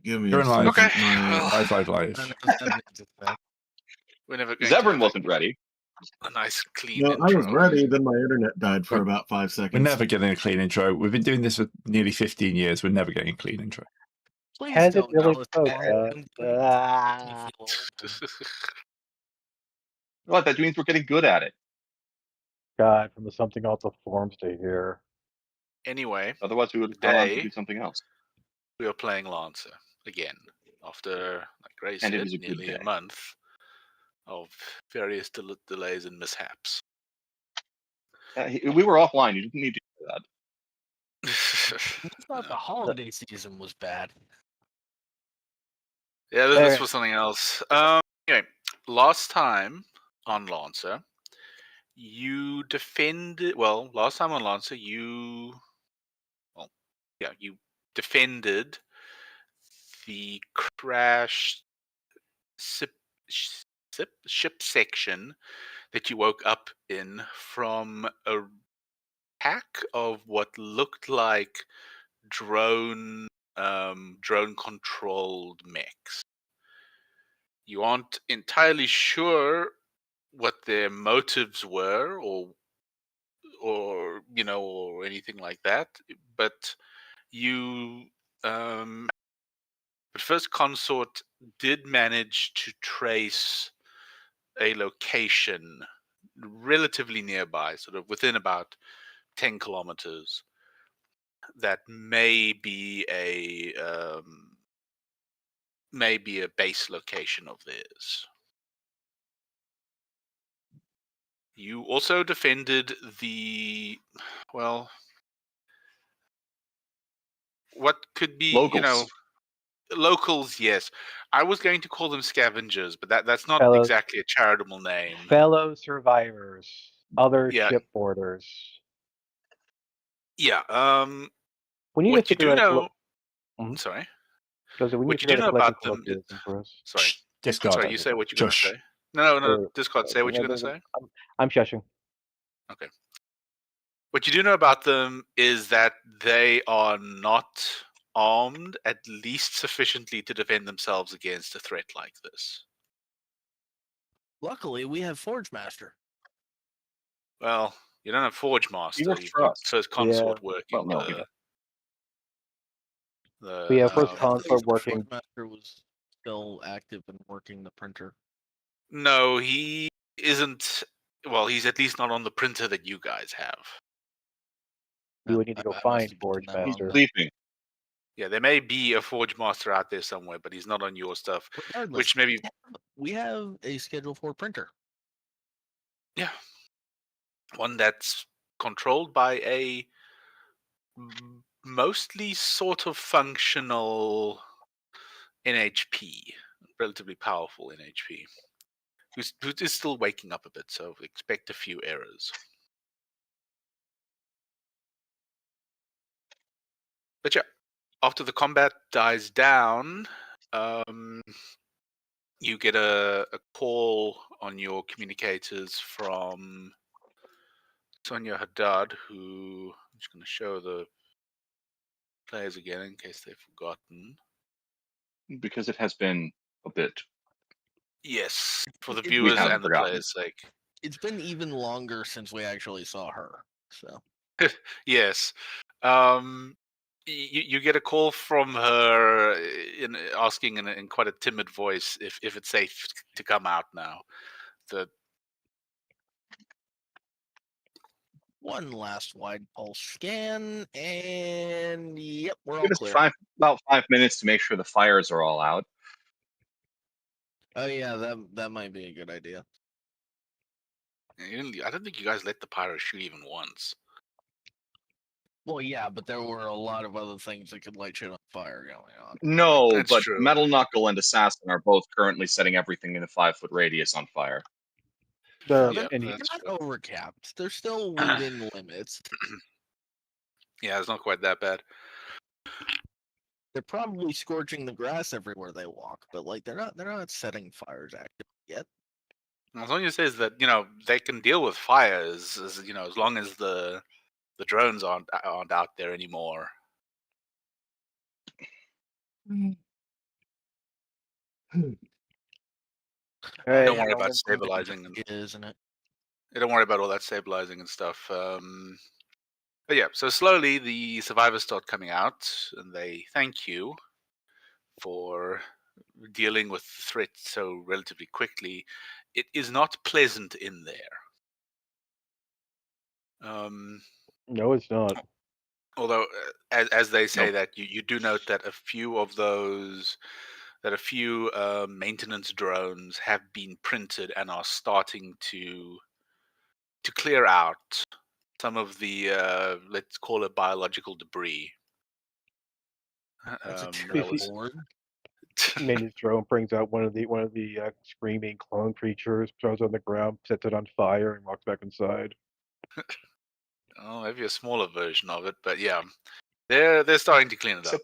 Give me You're a in live. second. Okay, well, Live. I don't know if that means it's bad. we're never going to Zevran have wasn't ready. a nice clean No, intro. I was ready. Then my internet died for about 5 seconds. We're never getting a clean intro. We've been doing this for nearly 15 years. We're never getting a clean intro. Please Has it don't really tell us broke? tomorrow. What? That means we're getting good at it. God, from the something off the forums to here. Anyway, Otherwise, we would have gone on to today do something else. we are playing Lancer again after, like Ray And it said, is a good nearly a day. month of various delays and mishaps. We were offline. You didn't need to do that. It's not the holiday season was bad. Yeah, this There. was something else. Anyway, last time on Lancer, you defended. Well, last time on Lancer, you defended the crashed ship section that you woke up in from a pack of what looked like drone controlled mechs. You aren't entirely sure what their motives were or anything like that, but you but First Consort did manage to trace a location relatively nearby, sort of within about 10 kilometers, that may be a base location of theirs. You also defended the, well, what could be, Locals. locals, yes. I was going to call them scavengers, but that's not Fellows. exactly a charitable name. Fellow survivors, other Yeah. shipboarders. Yeah. We need What to you figure do out. know. Mhm. Sorry. Because we need What to you do figure out know a collective about them colloquialism for us. Sorry. Discard. Sorry, you say what you're going to Shush. say. No. Or- Discord, say what you're no, going to no, say. I'm shushing. Okay. What you do know about them is that they are not armed, at least sufficiently to defend themselves against a threat like this. Luckily, we have Forge Master. Well, you don't have Forge Master. He works You've for got us. First Consort working. Well, no, we don't. We have First I thought Consort working. Forge Master was still active and working the printer. No, he isn't. Well, he's at least not on the printer that you guys have. We would need to go I must find have been Forge doing that He's wrong. Master. sleeping. Yeah, there may be a Forge Master out there somewhere, but he's not on your stuff. Regardless, Which maybe, we have a Schedule 4 printer. yeah, one that's controlled by a mostly sort of functional NHP, relatively powerful NHP, who is still waking up a bit, so expect a few errors. But yeah, after the combat dies down, you get a call on your communicators from Sonia Haddad, who I'm just going to show the players again in case they've forgotten. Because it has been a bit. Yes, for the We viewers haven't and the forgotten. players' sake. It's been even longer since we actually saw her. So Yes. You get a call from her asking in quite a timid voice if it's safe to come out now. one last wide pulse scan, and yep, we're all Give us clear. about 5 minutes to make sure the fires are all out. Oh yeah, that might be a good idea. I don't think you guys let the pyro shoot even once. Well, yeah, but there were a lot of other things that could light shit on fire going on. No, That's but true. Metal Knuckle and Assassin are both currently setting everything in a 5-foot radius on fire. They're Yeah, and They're that's not true. overcapped. They're still within limits. Yeah, it's not quite that bad. They're probably scorching the grass everywhere they walk, but like they're not setting fires active yet. As long as it says that they can deal with fires, as long as the drones aren't out there anymore. Hey, Don't worry well, about That's something stabilizing and isn't it? don't worry about all that stabilizing and stuff. But yeah, so slowly the survivors start coming out, and they thank you for dealing with the threat so relatively quickly. It is not pleasant in there. no, it's not. Although, as they say, Nope. that you do note that a few of those, that a few maintenance drones have been printed and are starting to clear out some of the let's call it biological debris. That's a That trip was board. Mini's drone brings out one of the screaming clone creatures, throws it on the ground, sets it on fire, and walks back inside. oh, maybe a smaller version of it, but yeah, they're starting to clean it up.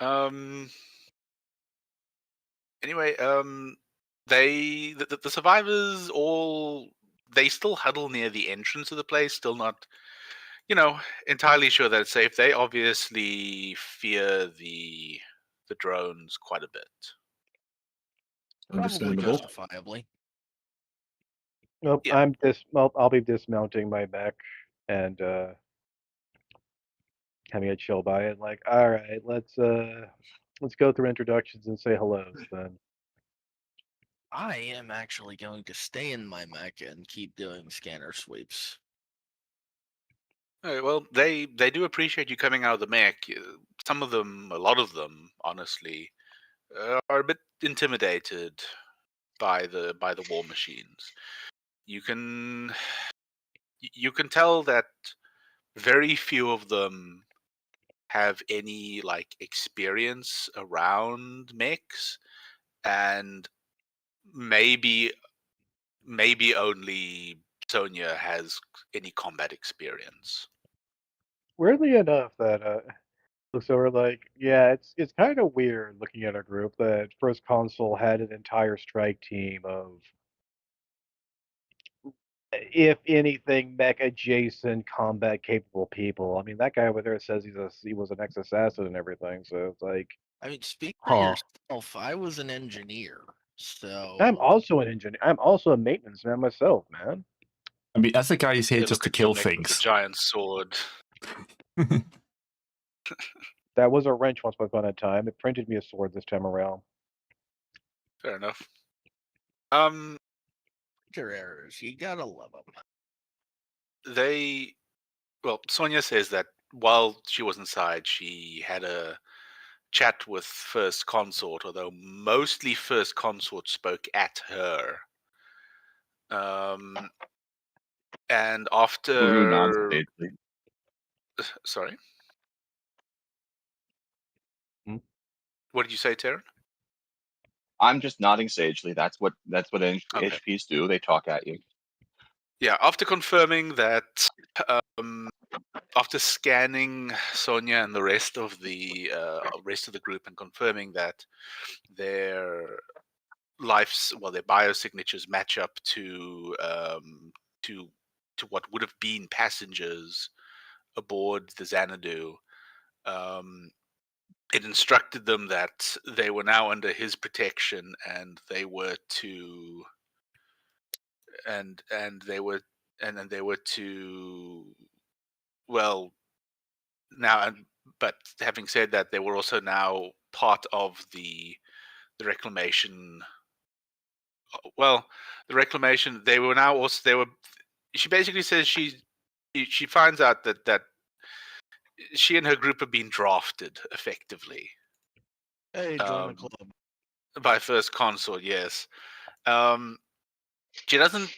Surprise. Anyway, the survivors all, they still huddle near the entrance of the place, still not, entirely sure that it's safe. They obviously fear the drones quite a bit. Probably Understandable. justifiably. Nope, Yeah. I'll be dismounting my mech and having a chill by it. Like, all right, let's go through introductions and say hellos then. I am actually going to stay in my mech and keep doing scanner sweeps. All right, well, they do appreciate you coming out of the mech. Some of them, a lot of them, honestly, are a bit intimidated by the war machines. You can tell that very few of them have any like experience around mechs, and maybe only Sonia has any combat experience. Weirdly enough, that so we're like, yeah, it's kind of weird looking at a group that First Console had an entire strike team of, if anything, mech adjacent combat capable people. I mean, that guy over there says he was an ex-assassin and everything, so it's like, I mean, speak for huh. yourself. I was an engineer, so I'm also an engineer. I'm also a maintenance man myself, man. I mean, as a guy who's here They just look to at your kill mech with a things. giant sword. That was a wrench once upon a time. It printed me a sword this time around. Fair enough. your errors. You gotta love them. Sonia says that while she was inside, she had a chat with First Consort, although mostly First Consort spoke at her. And Woohoo, after, non-sagely. sorry, Hmm? what did you say, Taryn? I'm just nodding sagely. That's what Okay. HPs do. They talk at you. Yeah, after confirming that, after scanning Sonia and the rest of the group and confirming that their their biosignatures match up to what would have been passengers aboard the Xanadu, it instructed them that they were now under his protection, and they were to well now. But having said that, they were also now part of the reclamation. Well, the reclamation. They were now also. They were. She basically says she finds out that she and her group are being drafted effectively. Hey, join the club. By First Consort, yes. She doesn't,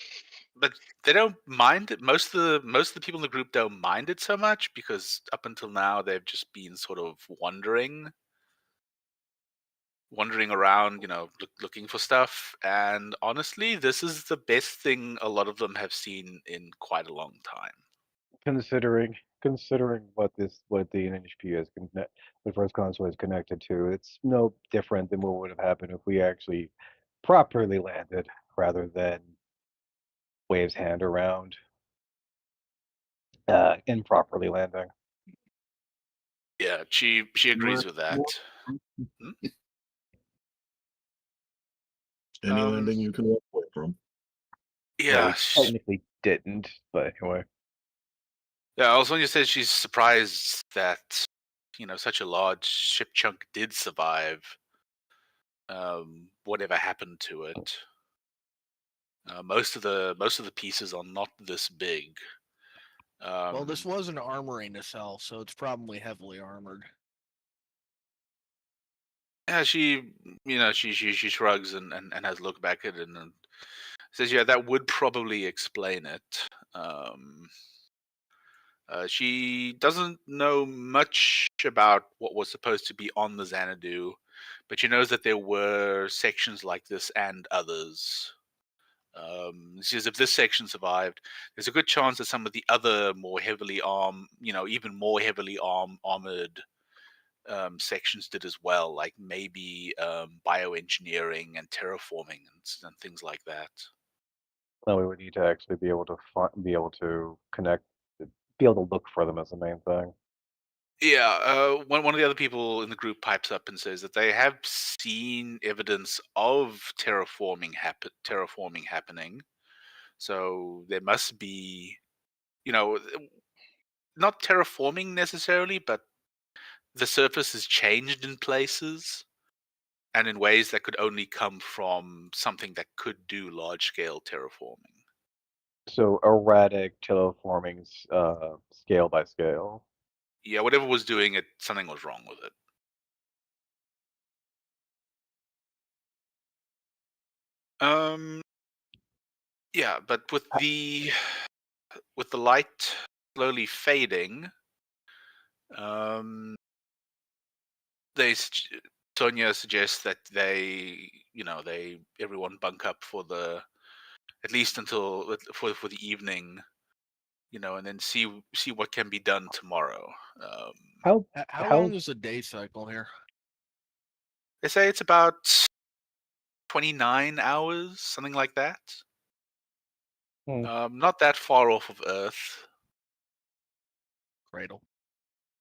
but they don't mind it. Most of the people in the group don't mind it so much, because up until now they've just been sort of wandering around, looking for stuff. And honestly, this is the best thing a lot of them have seen in quite a long time. Considering what the NHP is the First Console is connected to, it's no different than what would have happened if we actually properly landed rather than waves hand around improperly landing. Yeah, she agrees with that. Any Um, landing you can walk away from. Well, we Yeah, technically didn't, but anyway. yeah. Also, when you said she's surprised that such a large ship chunk did survive, whatever happened to it. Most of the pieces are not this big. Well, this Um, was an armory nacelle, so it's probably heavily armored. yeah, she shrugs and has a look back at it and says, "Yeah, that would probably explain it." She doesn't know much about what was supposed to be on the Xanadu, but she knows that there were sections like this and others. She says if this section survived, there's a good chance that some of the other more heavily even more heavily armored sections did as well, like maybe bioengineering and terraforming and things like that. No, we would need to actually be able to be able to connect, be able to look for them as the main thing. Yeah, one of the other people in the group pipes up and says that they have seen evidence of terraforming happening. So there must be, not terraforming necessarily, but the surface has changed in places and in ways that could only come from something that could do large scale terraforming. So erratic terraforming, scale by scale. Yeah, whatever was doing it, something was wrong with it. Um, yeah, but with the light slowly fading, um, Sonia suggests that everyone bunk up for at least until for the evening, and then see what can be done tomorrow. How How how long is the day cycle here? They say it's about 29 hours, something like that. Hmm. Not that far off of Earth. Cradle.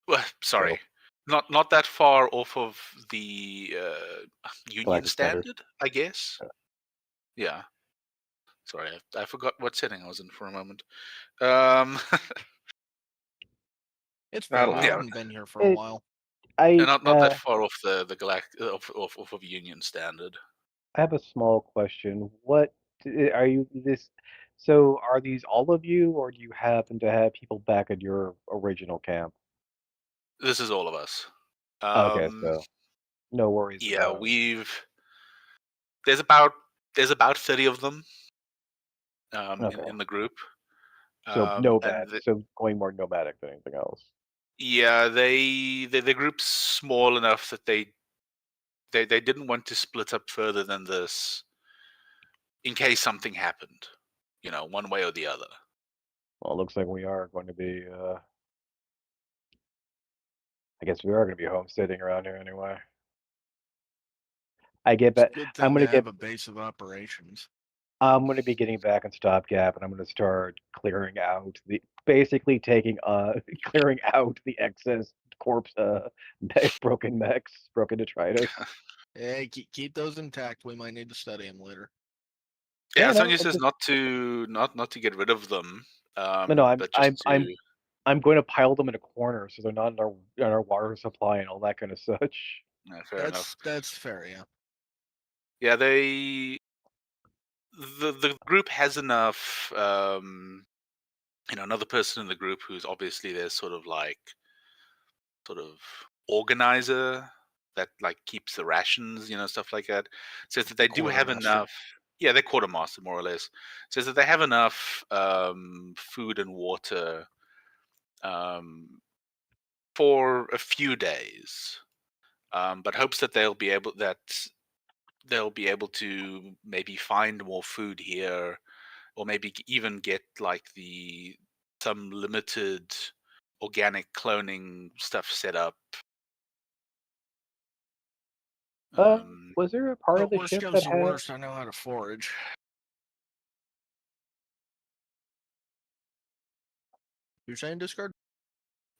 Well, sorry, not that far off of the Union Galactic Standard. Standard, I guess. Yeah. Sorry, I forgot what setting I was in for a moment. It's fair. That'll We Yeah, happen. haven't been here for a It- while. and I not that far off the off of Union Standard. I have a small question. What are you this? So are these all of you, or do you happen to have people back at your original camp? This is all of us. Okay, so no worries Yeah, about. there's about 30 of them Okay, in the group. so nomad. And So going more nomadic than anything else. yeah, the group's small enough that they didn't want to split up further than this in case something happened, one way or the other. Well, it looks like we are going to be. I guess we are going to be homesteading around here anyway. I get It's a back. good I'm thing gonna to get. have a base of operations. I'm gonna be getting back in Stopgap, and I'm gonna start clearing out basically taking clearing out the excess corpse, broken mechs, broken detritus. Hey, keep those intact. We might need to study them later. Yeah, Yeah, no, Sonia it's says just, not to get rid of them, no. but just to. I'm going to pile them in a corner so they're not in our water supply and all that kind of such. Fair enough. That's fair. Yeah. Yeah, the group has enough. Another person in the group who's obviously their sort of organizer that like keeps the rations, stuff like that. Says that they do have Quartermaster. enough. Yeah, they're quartermaster more or less. Says that they have enough food and water for a few days, but hopes that they'll be able to maybe find more food here, or maybe even get like some limited organic cloning stuff set up. Was there a part of the Worst ship comes that to had? worst, I know how to forage. You're saying discard?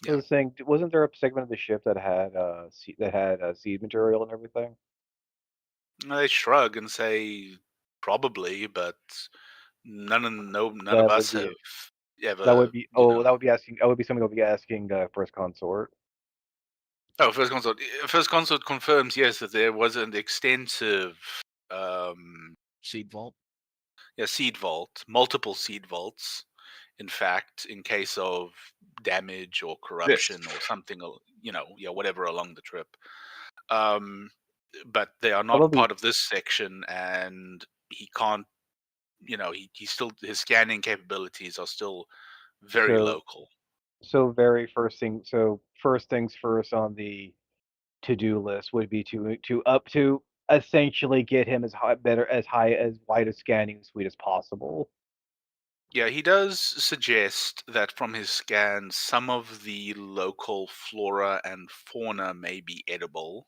I was saying, wasn't there a segment of the ship that had seed material and everything? They shrug and say probably, but none of That would us be- have ever. That would be you know- that would be asking. That would be something I would be asking First Consort. Oh, First Consort. First Consort confirms, yes, that there was an extensive Seed vault. seed vault, multiple seed vaults, in fact, in case of damage or corruption or something, whatever along the trip. But they are not Probably- part of this section, and he can't. He still, his scanning capabilities are still very So- local. So first things first on the to-do list would be to essentially get him as wide a scanning suite as possible. Yeah, he does suggest that from his scans, some of the local flora and fauna may be edible.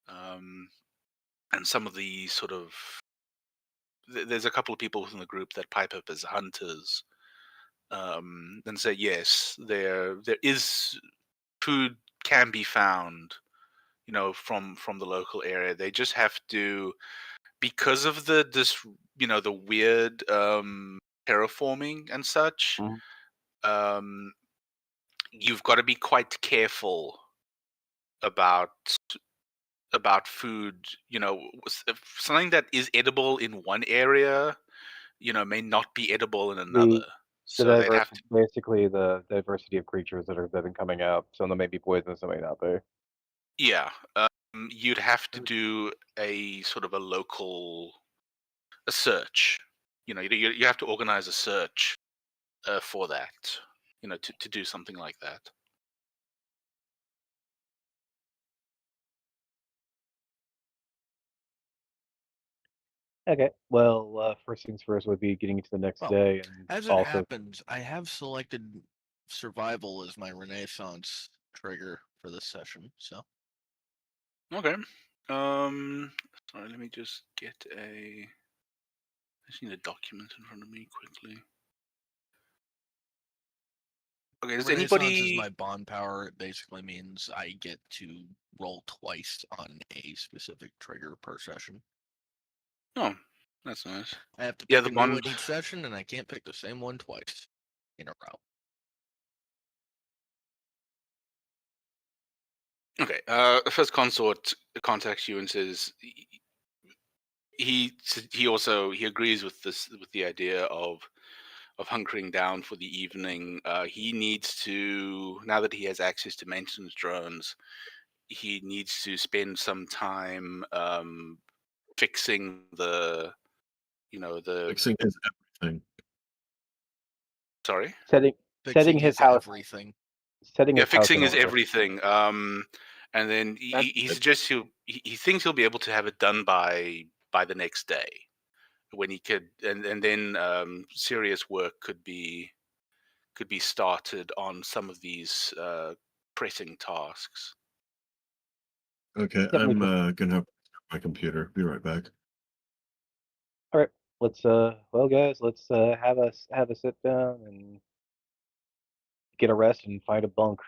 And some of the sort of. There's a couple of people within the group that pipe up as hunters and say, yes, there is food can be found, from the local area. They just have to, because of the weird terraforming and such. Mhm. You've got to be quite careful about food. If something that is edible in one area, may not be edible in another. So they'd have to. Basically, the diversity of creatures that have been coming out. Some of them may be poisonous, some may not be. Yeah, you'd have to do a sort of a search. You have to organize a search for that. To do something like that. Okay. Well, first things first would be getting into the next Well, day, and As it also happens, I have selected survival as my Renaissance trigger for this session. So Okay. Sorry, let me just get I just need a document in front of me quickly. Okay, does Renaissance anybody? is my bond power. It basically means I get to roll twice on a specific trigger per session. Oh, that's nice. I have to Yeah, pick the a new one bond- each session, and I can't pick the same one twice in a row. Okay. First Consort contacts you and says he agrees with the idea of hunkering down for the evening. He needs to, now that he has access to maintenance drones, he needs to spend some time fixing the Fixing his everything. sorry. setting Fixing his house. everything. Setting Yeah, his house fixing in is order. everything. And then he suggests he thinks he'll be able to have it done by the next day, when he could, and then serious work could be started on some of these pressing tasks. Okay, Yep, we I'm can- gonna have my computer. Be right back. Let's well, guys, let's have a sit down and get a rest and find a bunk.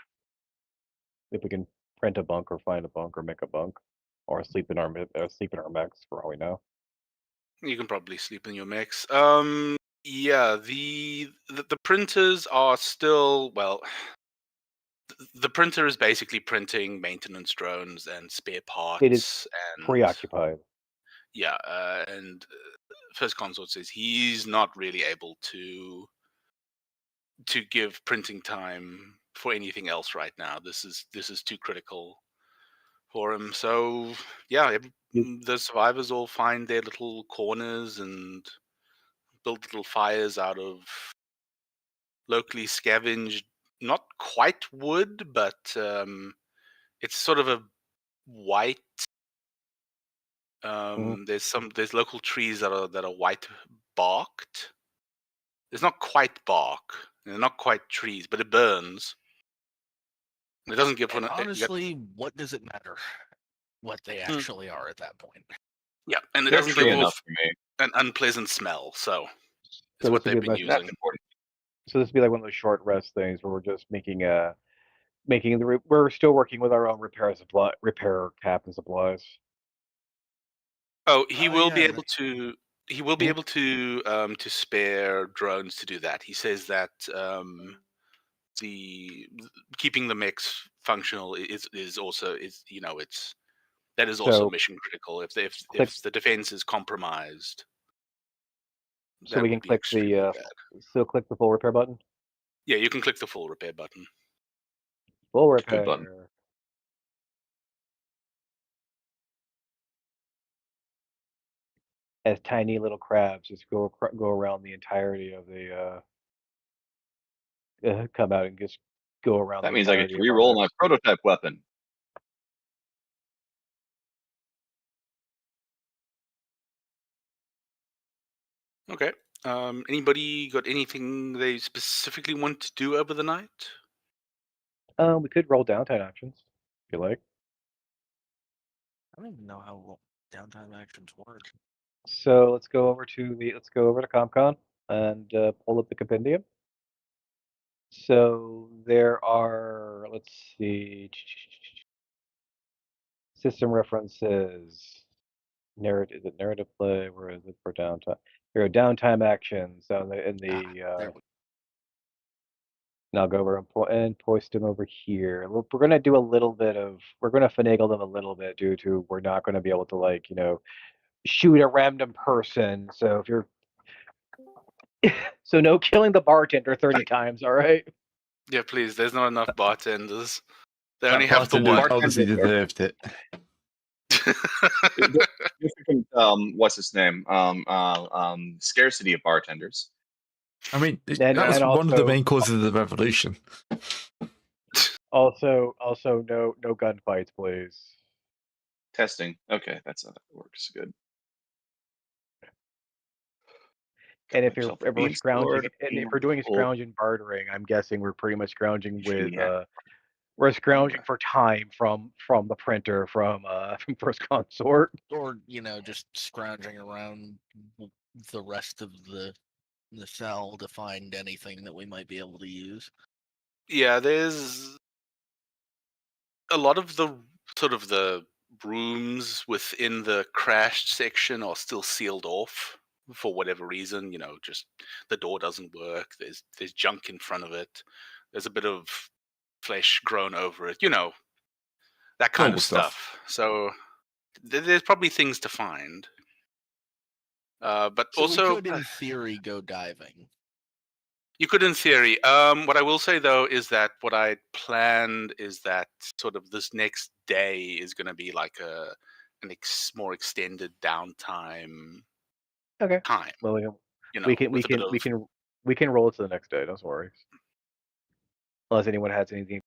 If we can rent a bunk or find a bunk or make a bunk, or sleep in our mechs for all we know. You can probably sleep in your mechs. Yeah, the printers are still, well, the printer is basically printing maintenance drones and spare parts. It is and Preoccupied. Yeah, and First Consort says he's not really able to give printing time for anything else right now. This is too critical for him. So yeah, the survivors all find their little corners and build little fires out of locally scavenged, not quite wood, but it's sort of a white. There's local trees that are white barked. It's not quite bark. They're not quite trees, but it burns. It doesn't give And honestly, what does it matter what they actually are at that point? Yeah, and it They're doesn't tree give enough off for me. an unpleasant smell. So So is what this would they've be been like- using. That's important. So this would be like one of those short rest things where we're just making making we're still working with our own repair cap and supplies. Oh, he Oh, will be yeah, able to. He will be able to spare drones to do that. He says that the keeping the mechs functional is also that is also So mission critical. If click the defense is compromised, so that we would can be click extremely the bad. click the full repair button. Yeah, you can click the full repair button. Full It's a good button. repair. As tiny little crabs just go around the entirety of the come out and just go around That the means I get entirety to of our re-roll mech. my prototype weapon. Okay. Anybody got anything they specifically want to do over the night? We could roll downtime actions if you like. I don't even know how downtime actions work. So let's go over to CompCon and pull up the compendium. So there are, let's see, system references, narrative play, where is it for downtime? Here are downtime actions in There we and I'll go over and post them over here. We're going to do a little bit of, we're going to finagle them a little bit due to we're not going to be able to, shoot a random person. So if you're, so no killing the bartender 30 times, all right? Yeah, please. There's not enough bartenders. They That only have the bartender one. obviously deserved it. Significant, what's his name? Scarcity of bartenders. I mean, that And was one of the also- main causes of the revolution. Also, no gunfights, please. Testing. Okay, that works good. And if Myself we're being scrounging, stored, and if we're doing full. scrounging bartering, I'm guessing we're pretty much scrounging with Yeah. we're scrounging Okay. for time from the printer from First Consort. or just scrounging around the rest of the cell to find anything that we might be able to use. Yeah, there's a lot of the sort of the rooms within the crashed section are still sealed off for whatever reason. Just the door doesn't work. There's junk in front of it. There's a bit of flesh grown over it. That kind Normal of stuff. stuff. So there's probably things to find. But So also, we could, in theory, go diving. you could, in theory. What I will say though is that what I planned is that sort of this next day is going to be like more extended downtime. Okay. Time. Well, we can roll it to the next day. Don't worry. Unless anyone has anything.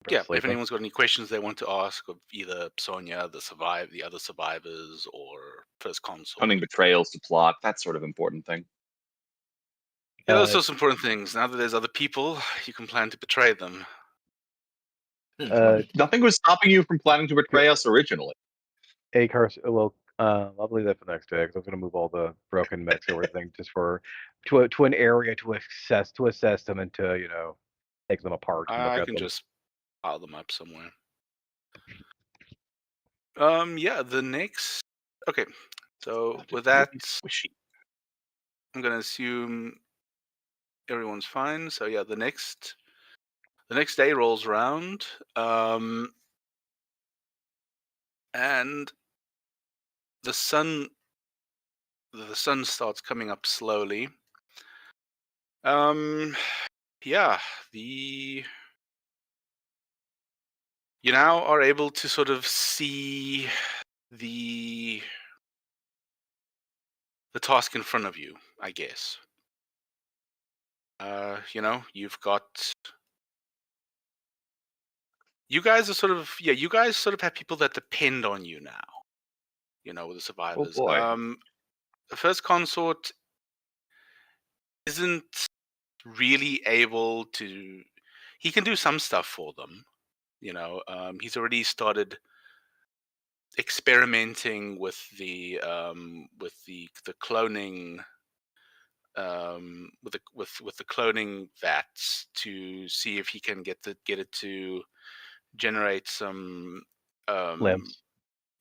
Yeah, if anyone's got any questions they want to ask of either Sonia, the other survivors, or First Consort. Hunting betrayals to plot, that sort of important thing. Yeah, those are some important things. Now that there's other people, you can plan to betray them. Nothing was stopping you from planning to betray us originally. I'll leave that for the next day because I was going to move all the broken mechs and everything just to an area to assess them and to take them apart. And look I at can them. just pile them up somewhere. Yeah, the next. Okay, so with that, I'm gonna assume everyone's fine. So yeah, the next day rolls around, and the sun starts coming up slowly. Yeah, you now are able to sort of see the task in front of you, I guess. You've got. You guys are sort of you guys sort of have people that depend on you now. With the survivors. Oh boy. The First Consort isn't really able to. He can do some stuff for them. He's already started experimenting with the cloning with the cloning vats to see if he can get it to generate some Limbs.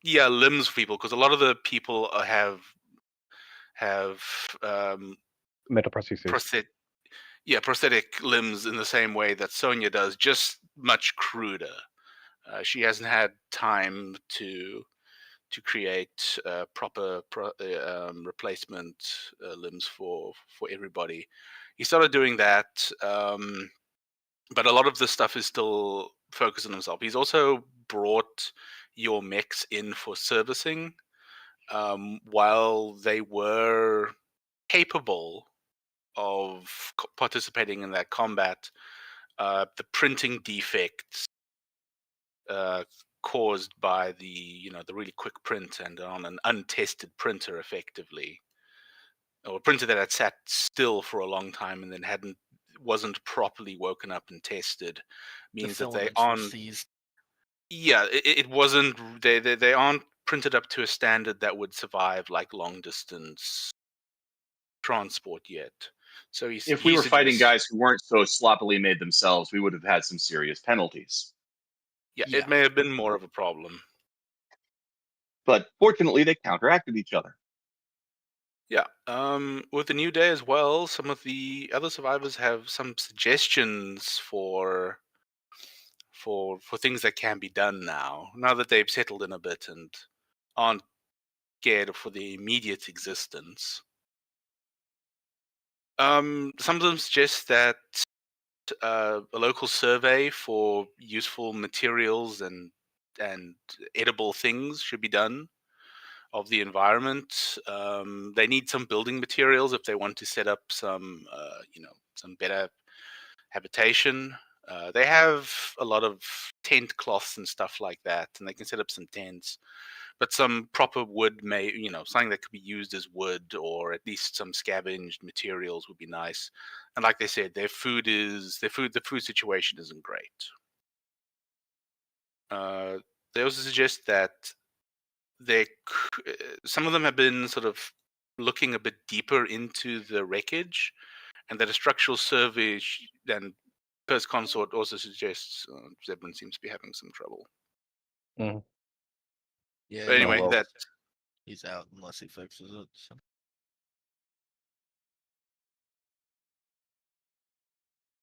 limbs for people, because a lot of the people have Mental prostheses. prosthetic limbs in the same way that Sonia does, just much cruder. She hasn't had time to create proper replacement limbs for everybody. He started doing that, but a lot of the stuff is still focused on himself. He's also brought your mechs in for servicing. While they were capable of participating in that combat, the printing defects caused by the really quick print and on an untested printer, effectively, or a printer that had sat still for a long time and then wasn't properly woken up and tested, means that they aren't. Yeah, it wasn't. They aren't printed up to a standard that would survive like long distance transport yet. So if we were fighting guys who weren't so sloppily made themselves, we would have had some serious penalties. Yeah, it may have been more of a problem. But fortunately, they counteracted each other. Yeah. With the new day as well, some of the other survivors have some suggestions for things that can be done now that they've settled in a bit and aren't scared for the immediate existence. Some of them suggest that a local survey for useful materials and edible things should be done of the environment. They need some building materials if they want to set up some better habitation. They have a lot of tent cloths and stuff like that, and they can set up some tents. But some proper wood something that could be used as wood, or at least some scavenged materials would be nice. And like they said, the food situation isn't great. They also suggest that some of them have been sort of looking a bit deeper into the wreckage, and that a structural survey and First Consort also suggests Zebran seems to be having some trouble. Mhm. Yeah. But anyway, he's out unless he fixes it. So.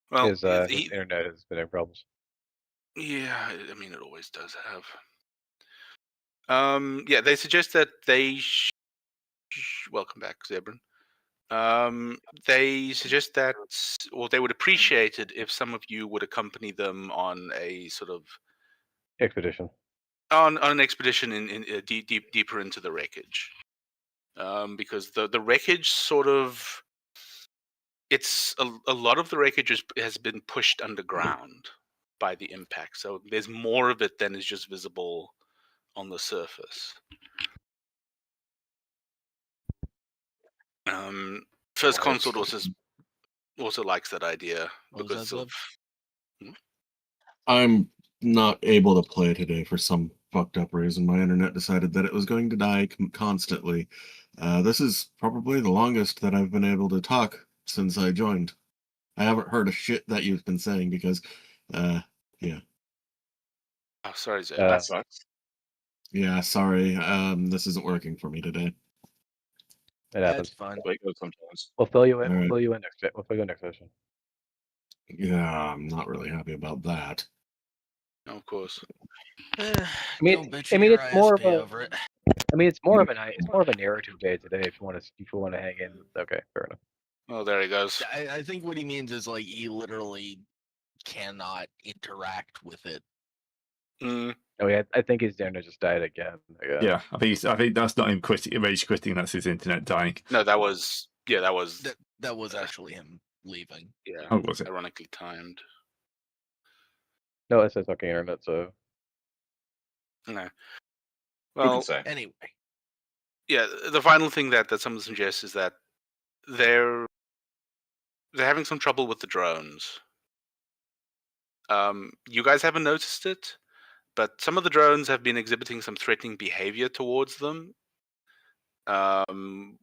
Well, His internet has been having problems. Yeah, I mean, it always does have. Yeah, they suggest that they welcome back, Zebran. They suggest that, or they would appreciate it if some of you would accompany them on a sort of expedition. On an expedition in deeper into the wreckage, because the wreckage sort of, it's a lot of the wreckage has been pushed underground by the impact, so there's more of it than is just visible on the surface. First Consort also likes that idea because of. I'm not able to play today for some fucked up reason. My internet decided that it was going to die constantly. This is probably the longest that I've been able to talk since I joined. I haven't heard a shit that you've been saying because, yeah. Oh, sorry, Zed. That sucks. Yeah, sorry. This isn't working for me today. It happens. Fine. Sometimes. We'll fill you in. All right. We'll fill you in next. We'll fill you in next session. Yeah, I'm not really happy about that. No, of course. I mean, it's more of a. I mean, it's more of a narrative day today. If you want to hang in, okay, fair enough. Oh, there he goes. I think what he means is like he literally cannot interact with it. Oh yeah, I think his internet just died again. Yeah, I think that's not him rage quitting. That's his internet dying. No, that was actually him leaving. Yeah, oh, was it? Ironically timed. No, it says okay internet. So no. Well, anyway. Yeah, the final thing that some of them suggest is that they're having some trouble with the drones. You guys haven't noticed it, but some of the drones have been exhibiting some threatening behavior towards them,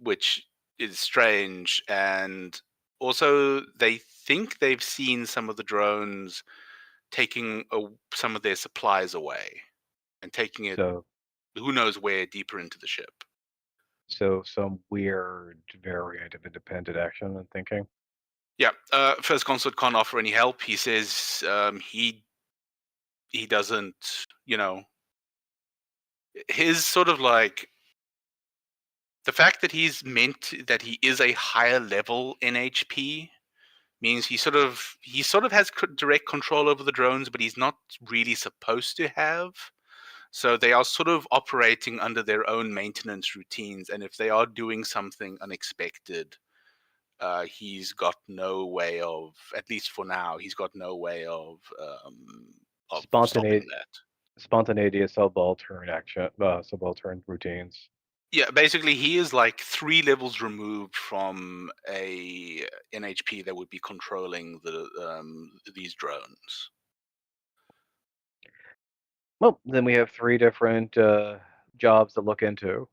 which is strange, and also they think they've seen some of the drones taking some of their supplies away and taking it So who knows where deeper into the ship. so some weird variant of independent action and thinking. Yeah, First Consort can't offer any help. He says he doesn't, his sort of like the fact that that he is a higher level NHP means he sort of has direct control over the drones, but he's not really supposed to have. So they are sort of operating under their own maintenance routines, and if they are doing something unexpected, he's got no way of, at least for now, he's got no way of stopping Spontaneity, that. spontaneity is subaltern action, subaltern routines. Yeah, basically, he is like 3 levels removed from a NHP that would be controlling these drones. Well, then we have 3 different jobs to look into.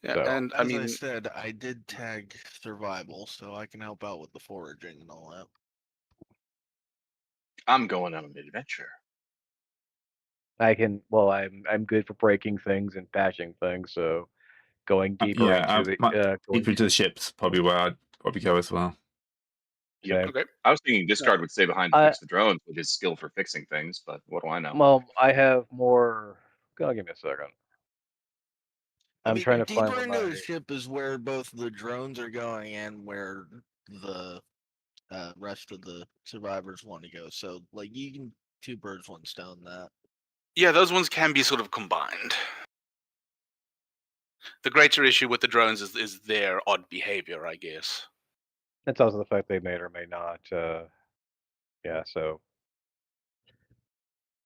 Yeah, So- and As I said, I did tag survival, so I can help out with the foraging and all that. I'm going on an adventure. I can. Well, I'm good for breaking things and patching things. So going deeper Yeah, into the deeper going into the ships probably where I'd probably go as well. Yep. same. okay. I was thinking Discard would stay behind to I- fix the drones with his skill for fixing things, but what do I know? Well, I have more. God, give me a second. I'm trying to find deeper where into my. the ship is where both the drones are going and where the rest of the survivors want to go. So, like, you can 2 birds, 1 stone that. Yeah, those ones can be sort of combined. The greater issue with the drones is their odd behavior, I guess. It's also the fact they may or may not. Yeah, so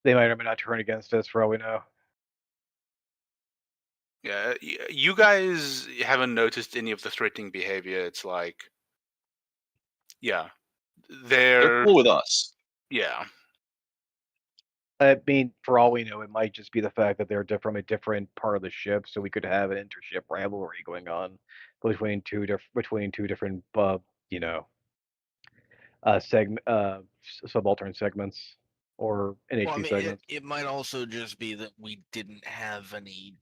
they might or may not turn against us for all we know. Yeah, you guys haven't noticed any of the threatening behavior. It's like, yeah, They're cool with us. yeah. I mean, for all we know, it might just be the fact that they're from a different part of the ship, so we could have an intership rivalry going on between two different, you know, subaltern segments or NHP Well, I mean, segments. it might also just be that we didn't have any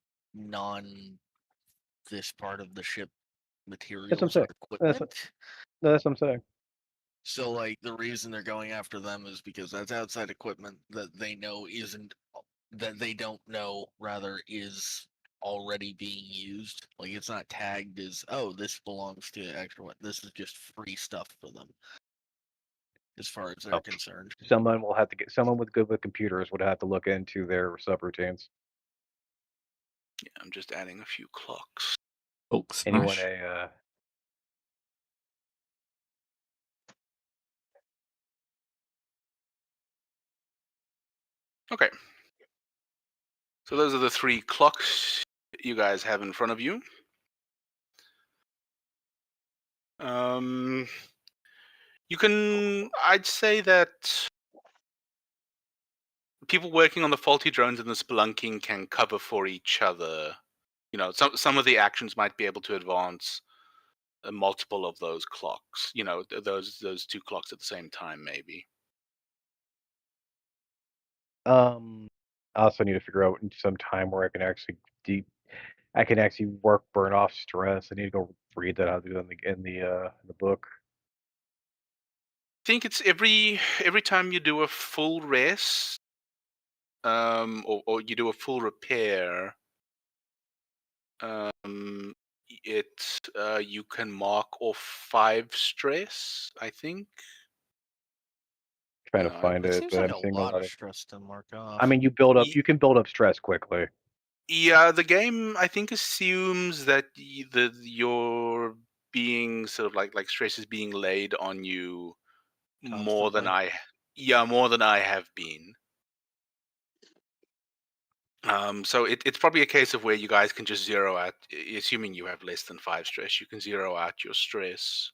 this part of the ship materials or saying. equipment. That's what I'm saying. So, like, the reason they're going after them is because that's outside equipment that they know that they don't know, rather, is already being used. Like, it's not tagged as, oh, this belongs to extra. This is just free stuff for them, as far as they're concerned. Someone with good with computers would have to look into their subroutines. Yeah, I'm just adding a few clocks. Oh, Anyone smash. Okay. So those are the 3 clocks you guys have in front of you. I'd say that people working on the faulty drones and the spelunking can cover for each other. Some of the actions might be able to advance a multiple of those clocks. Those 2 clocks at the same time, maybe. I also need to figure out some time where I can actually burn off stress. I need to go read that how to do it in the book. I think it's every time you do a full rest, or you do a full repair, you can mark off 5 stress, I think. Trying to find It it, seems but like I'm a seeing lot a lot of of. stress to mark off. I mean, you can build up stress quickly. Yeah, the game I think assumes that you're being sort of like stress is being laid on you more than Constantly. I have been. So it's probably a case of where you guys can just zero out, assuming you have less than 5 stress, you can zero out your stress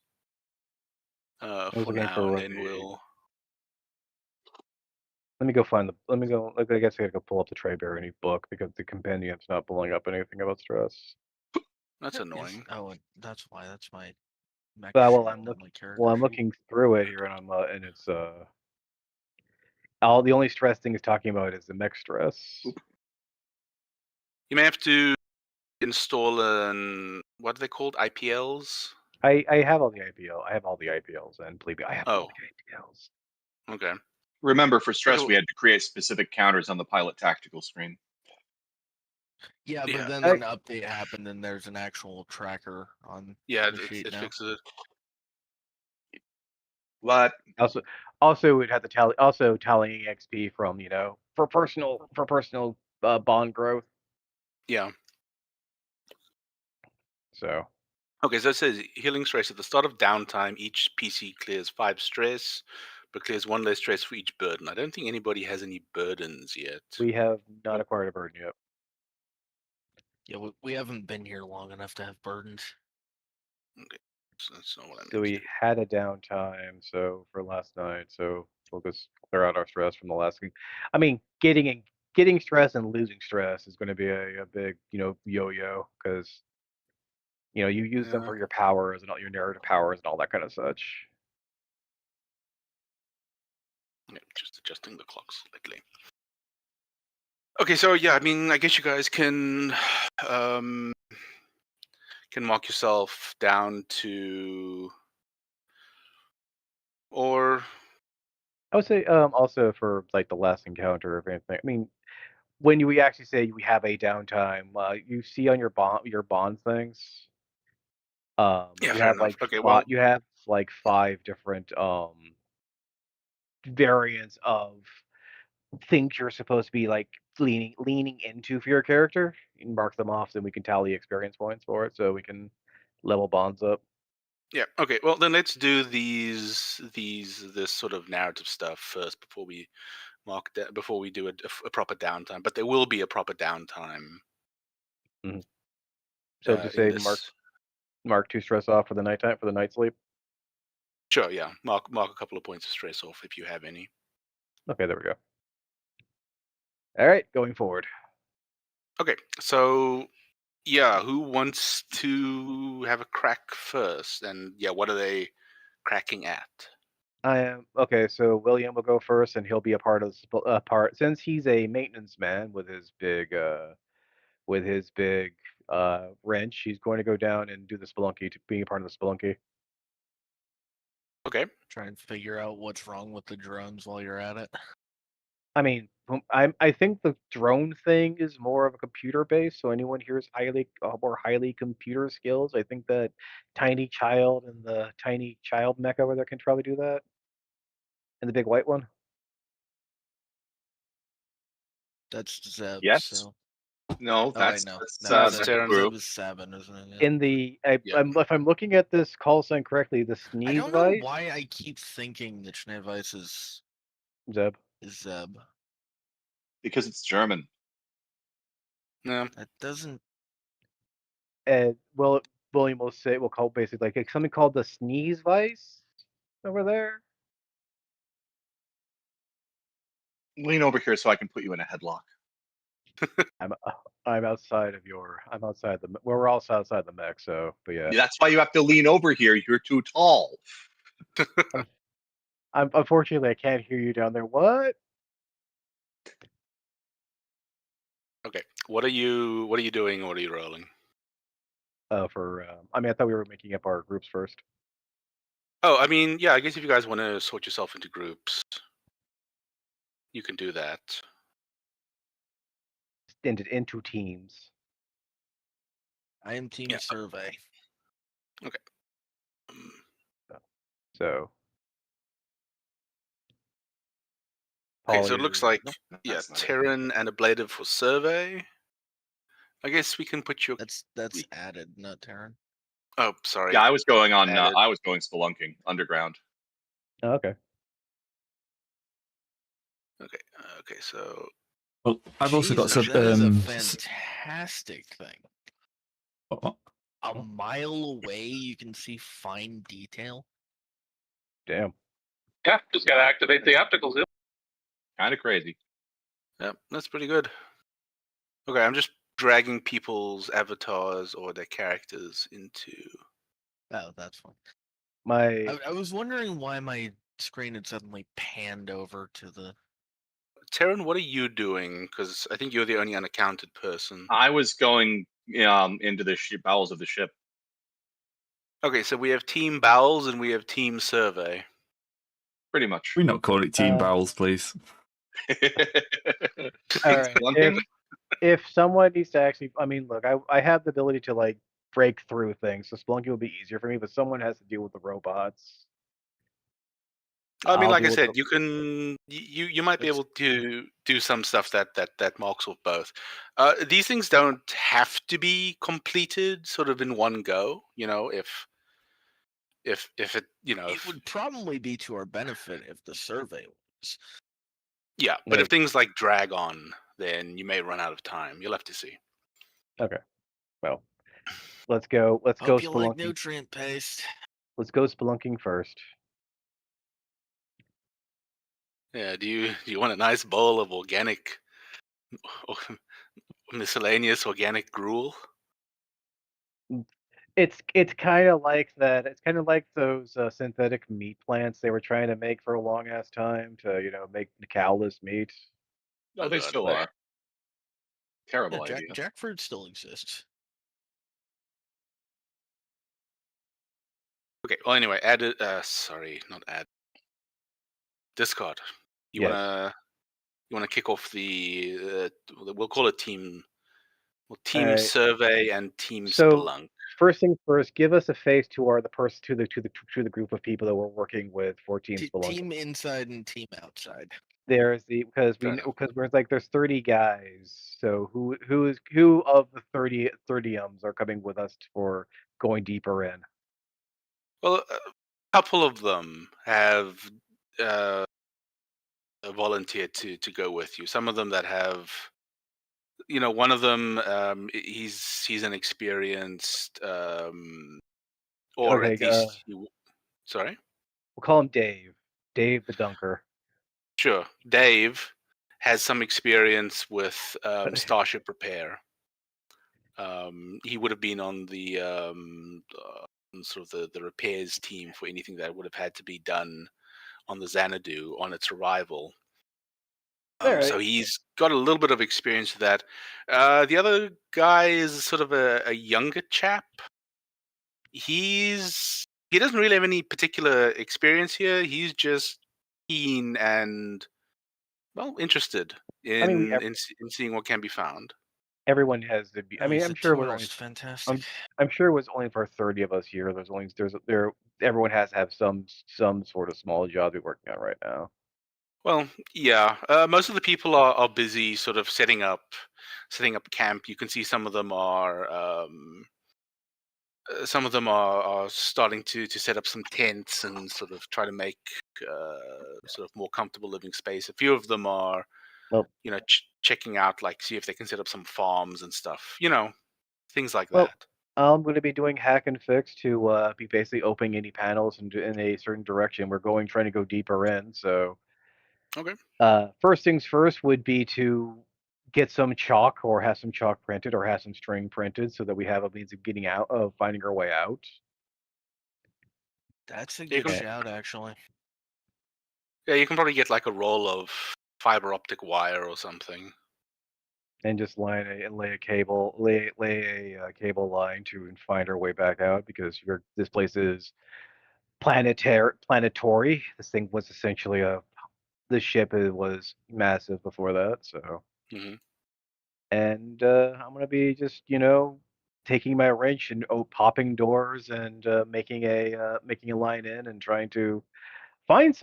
for now, and then we'll. Let me go find the. Let me go. I guess I gotta go pull up the Trey Barony book because the compendium's not pulling up anything about stress. That's Yes. annoying. Oh, and that's why. That's my. Mech Well, sheet I'm on looking. my character Well, I'm sheet. looking through it here, and and it's all the only stress thing it's talking about is the mech stress. You may have to install what are they called? IPLs? I have all the IPL. I have all the IPLs, and believe me, I have all Oh. the IPLs. Okay. Remember, for stress, well- we had to create specific counters on the pilot tactical screen. Yeah, but Yeah. then an update happened, and there's an actual tracker on Yeah, the sheet it now. fixes it. But Also, we'd have to tally. Also, tallying XP from for personal bond growth. Yeah. So Okay, so it says healing stress. At the start of downtime, each PC clears 5 stress, but clears 1 less stress for each burden. I don't think anybody has any burdens yet. we have not acquired a burden yet. Yeah, we haven't been here long enough to have burdens. Okay, so that's not what I meant. So we had a downtime. So for last night, so we'll just clear out our stress from the last game. I mean, getting stress and losing stress is going to be a big yo-yo because you use them Yeah. for your powers and all your narrative powers and all that kind of such. Yeah, just adjusting the clock slightly. Okay, so yeah, I mean, I guess you guys can mark yourself down to, or I would say also for like the last encounter, if anything. I mean, when we actually say we have a downtime, you see on your bond things. yeah, You fair have enough. like Okay, well, you have like 5 different variants of things you're supposed to be like leaning into for your character. You can mark them off, then we can tally experience points for it, so we can level bonds up. yeah, okay. Well, then let's do this sort of narrative stuff first before we before we do a proper downtime. But there will be a proper downtime. So in just say this. mark 2 stress off for the nighttime for the night sleep. Sure, yeah. Mark a couple of points of stress off if you have any. Okay, there we go. All right, going forward. Okay, so yeah, who wants to have a crack first? And yeah, what are they cracking at? I am okay. So William will go first, and he'll be a part of the part since he's a maintenance man with his big wrench. He's going to go down and do the spelunky to being a part of the spelunky. Okay. Try and figure out what's wrong with the drones while you're at it. I mean, I think the drone thing is more of a computer base. So anyone here is more highly computer skills. I think that tiny child and the tiny child mech over there can probably do that. And the big white one. That's Zeb. Yes. So. no, Oh, that's wait, no. that's the Terran. crew. Zeb is 7, isn't it? Yeah. In the Yeah. if I'm looking at this call sign correctly, the I sneeze don't know device. why I keep thinking that Schneeweiss is Zeb. Zeb. Because it's German. Yeah. That doesn't. And William will say we'll call basically like something called the sneeze vice over there. Lean over here so I can put you in a headlock. I'm outside the we're also outside the mech, so but yeah. That's why you have to lean over here. You're too tall. Unfortunately I can't hear you down there. What? Okay. What are you doing? What are you rolling? I thought we were making up our groups first. Oh, I mean, yeah, I guess if you guys want to sort yourself into groups, you can do that. Into teams. I am team Yeah. survey. Um, So Okay, so it looks like That's yeah, not it. Terran and Ablative for survey. I guess we can put your. That's added, not Terran. Oh, sorry. Yeah, I was going on. Added. I was going spelunking underground. Oh, okay. Okay. So Well, I've also got Jesus, some. that is a fantastic thing. What? A mile away, you can see fine detail. Damn. Yeah, just gotta activate the optical zoom. Kind of crazy. yeah, that's pretty good. Okay, I'm just dragging people's avatars or their characters into. Oh, that's fine. My I was wondering why my screen had suddenly panned over to the. Terran, what are you doing? Because I think you're the only unaccounted person. I was going into the bowels of the ship. Okay, so we have Team Bowels and we have Team Survey. Pretty much. We not call it Team Uh, Bowels, please. all right. Spelunking? If someone needs to actually, I mean, look, I have the ability to like break through things, so Spelunky will be easier for me. But someone has to deal with the robots. I mean, I'll like I deal with said, the- you can you might be It's- able to do some stuff that marks off both. These things don't have to be completed sort of in one go. You know, if it It would probably be to our benefit if the survey was. yeah, but Yeah. if things like drag on, then you may run out of time. You'll have to see. Okay. Well, let's go. Let's go Hope you like spelunking. nutrient paste. Let's go spelunking first. Yeah. Do you want a nice bowl of organic, miscellaneous organic gruel? It's kind of like that. It's kind of like those synthetic meat plants they were trying to make for a long ass time to make the cowless meat. No, Oh, they God. still are. Yeah, Terrible idea. jackfruit still exists. Okay. Well, anyway, add it. Sorry, not add. Discard. You Yes. wanna kick off the we'll call it team. Well, Team Alright. Survey and Team So Spelunk. first things first, give us a face to the person to the group of people that we're working with for Team Spelunky. Team inside and team outside. There's the because Fair enough. we're like there's 30 guys. So who of the 30ums are coming with us for going deeper in? Well, a couple of them have volunteered to go with you. Some of them that have, one of them he's an experienced, or Okay, at least sorry. We'll call him Dave. Dave the Dunker. Sure. Dave has some experience with Starship Repair. He would have been on the sort of the repairs team for anything that would have had to be done on the Xanadu on its arrival. So Alright. he's got a little bit of experience with that. The other guy is sort of a younger chap. He doesn't really have any particular experience here. He's just keen and interested I mean, in seeing what can be found. everyone has to be. I Oh, mean, he's I'm a sure we're only. tourist. Fantastic. I'm sure it was only for 30 of us here. Everyone has to have some sort of small job they're working on right now. Well, yeah. Most of the people are busy sort of setting up camp. You can see some of them are starting to set up some tents and sort of try to make sort of more comfortable living space. A few of them are, Well- checking out, like, see if they can set up some farms and stuff. Things like Well, that. I'm going to be doing hack and fix to be basically opening any panels in a certain direction. We're trying to go deeper in. So, Okay. first things first would be to get some chalk or have some chalk printed or have some string printed so that we have a means of getting out of finding our way out. That's a You good can- shout, actually. Yeah, you can probably get like a roll of fiber optic wire or something. And just lay a cable line to find our way back out because this place is planetary. This thing was essentially the ship was massive before that. So, Mhm. and I'm gonna be just taking my wrench and popping doors and making a line in and trying to find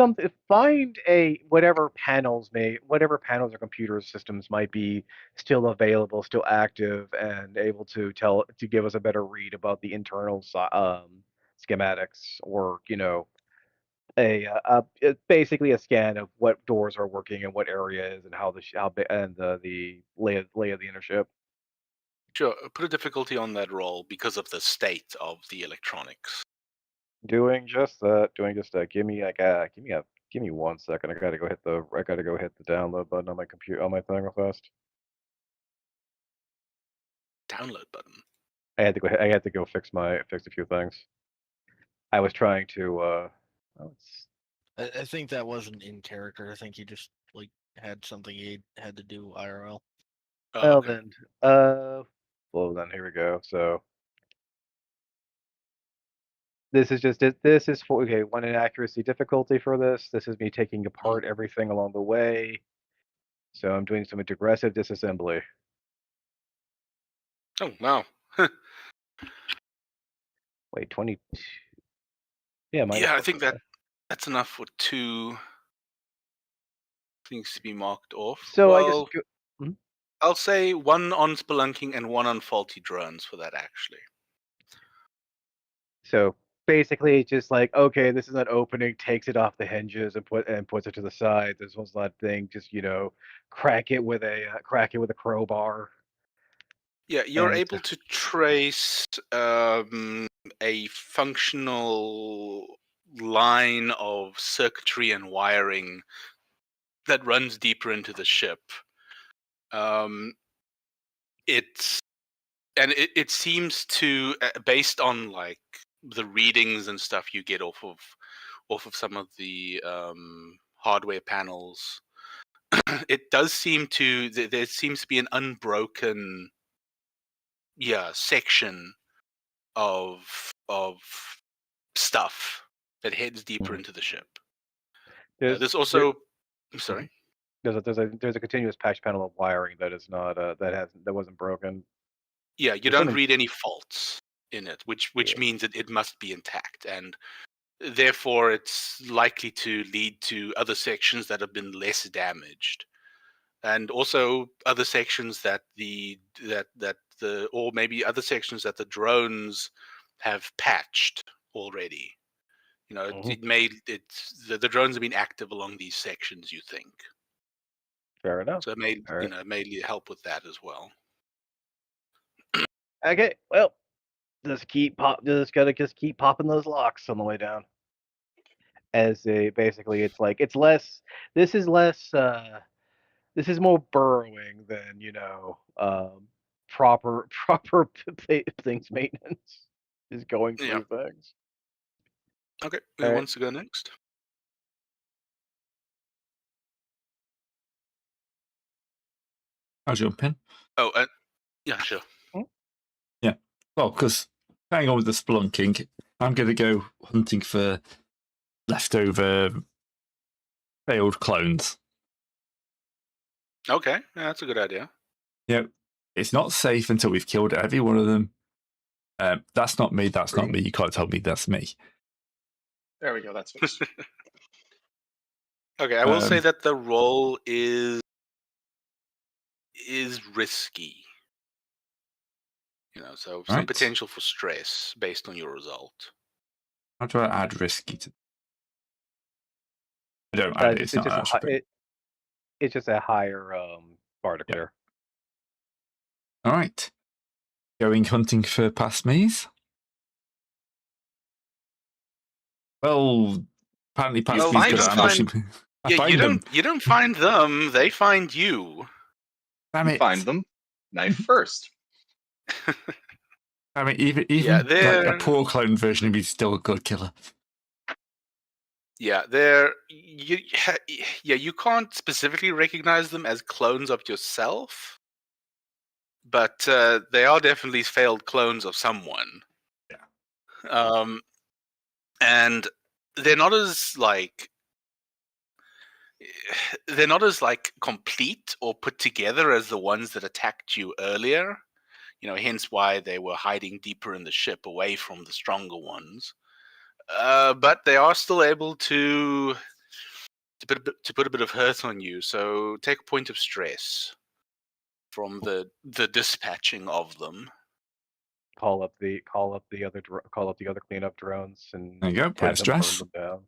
a whatever panels or computer systems might be still available, still active, and able to give us a better read about the internal schematics, or basically a scan of what doors are working and what areas and how the lay of the inner ship. Sure. Put a difficulty on that roll because of the state of the electronics. Doing just that. Give me 1 second. I gotta go hit the download button on my computer on my thing real fast. download button. I had to go. I had to go fix a few things. I was trying to. I think that wasn't in character. I think he just like had something he had to do IRL. Oh, Well okay. then, well then, here we go. So this is just this is for okay. One inaccuracy difficulty for this. This is me taking apart everything along the way. So I'm doing some aggressive disassembly. Oh wow. Wait, 22. Yeah, Yeah, I think that's enough for 2 things to be marked off. So Well, I guess I'll say 1 on spelunking and 1 on faulty drones for that, actually. so basically it's just like, okay, this is an opening, takes it off the hinges and puts it to the side. This one's that thing, just crack it with a crowbar. Yeah, you're And- able to trace a functional line of circuitry and wiring that runs deeper into the ship. It seems to, based on like the readings and stuff you get off of some of the hardware panels, it does seem to there seems to be an unbroken section of stuff that heads deeper into the ship. There's also I'm sorry. There's a continuous patch panel of wiring that is not that wasn't broken. Yeah, you There's don't something- read any faults in it, which Yeah. means that it must be intact, and therefore it's likely to lead to other sections that have been less damaged, and also other sections that or maybe other sections that the drones have patched already. The drones have been active along these sections, you think. Fair enough. So it may All right. may help with that as well. Okay, well, just keep popping those locks on the way down. As basically, it's less. This is less. This is more burrowing than proper things maintenance is going through things. Okay, who All right. wants to go next? I'll jump in. Oh, yeah, sure. Yeah. Well, because hang on with the spelunking, I'm going to go hunting for leftover failed clones. Okay, yeah, that's a good idea. Yeah, it's not safe until we've killed every one of them. That's not me. That's not me. You can't tell me that's me. There we go. That's fixed. Okay, I will say that the roll is risky. So some Right. potential for stress based on your result. How do I add risky to? I don't add it. It's not an attribute. It's just a higher bar to clear. All right. Going hunting for past me's. Well, apparently past Well, me's you good don't at find- ambushing. I find you them. don't find them; they find you. Damn it. Find them. Knife first. I mean, even Yeah, like a poor clone version of me is still a good killer. Yeah, you can't specifically recognize them as clones of yourself, but they are definitely failed clones of someone. Yeah. And they're not as complete or put together as the ones that attacked you earlier. Hence why they were hiding deeper in the ship away from the stronger ones. But they are still able to put a bit of hurt on you. So take a point of stress from the dispatching of them. Call up the other cleanup drones and There you go. Point have of them stress. burn them down.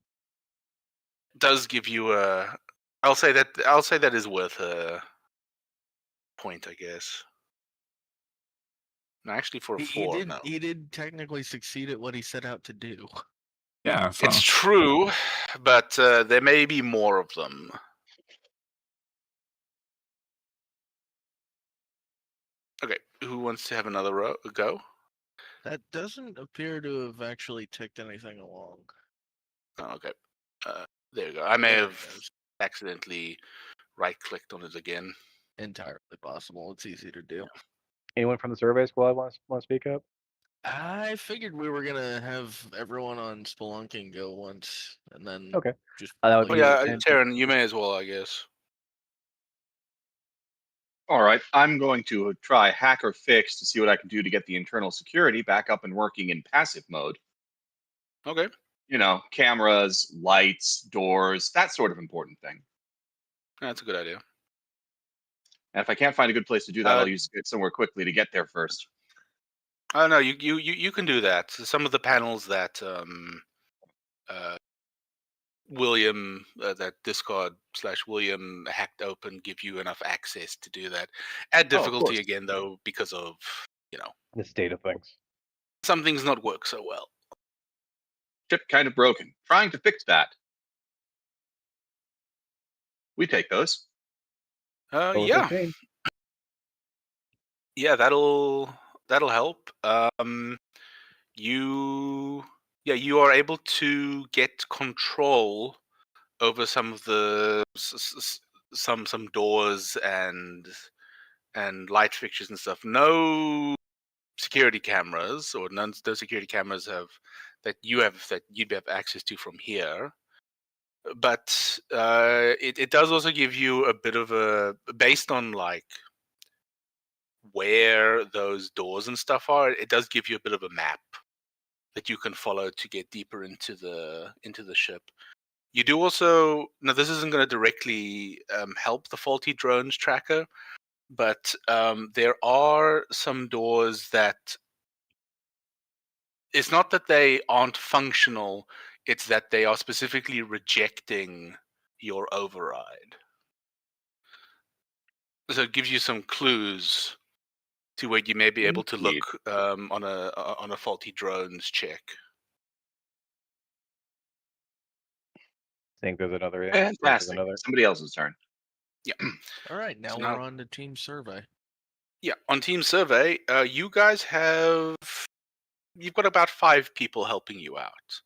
Does give you a. I'll say that is worth a point, I guess. No, actually, for a 4, no. He did technically succeed at what he set out to do. Yeah. It's true, but there may be more of them. Okay, who wants to have another go? That doesn't appear to have actually ticked anything along. Oh, okay. There you go. I may There it have goes. accidentally right-clicked on it again. Entirely possible. It's easy to do. Anyone from the survey squad want to speak up? I figured we were gonna have everyone on Spelunking go once, and then Okay. just. That would Oh be- yeah, and- Taryn, you may as well, I guess. All right, I'm going to try hack or fix to see what I can do to get the internal security back up and working in passive mode. Okay. You know, cameras, lights, doors, that sort of important thing. That's a good idea. And if I can't find a good place to do that, Uh, I'll use it somewhere quickly to get there first. Oh no, you can do that. So some of the panels that William, that Discord/William hacked open, give you enough access to do that. Add Oh, of difficulty course. again though, because of the state of things. some things not work so well. Chip kind of broken. Trying to fix that. We take those. Over Yeah, 15. yeah, that'll help. You are able to get control over some of the some doors and light fixtures and stuff. No security cameras, or no security cameras that you'd have access to from here. But it does also give you a bit of a, based on like where those doors and stuff are, it does give you a bit of a map that you can follow to get deeper into the ship. You do also, now this isn't going to directly help the faulty drones tracker, but there are some doors that, it's not that they aren't functional, it's that they are specifically rejecting your override. So it gives you some clues to where you may be able to Indeed. look on a faulty drones check. Think there's another. Fantastic. Another. Somebody else's turn. Yeah. All right, now So we're now- on to team survey. Yeah, on team survey, you guys you've got about 5 people helping you out.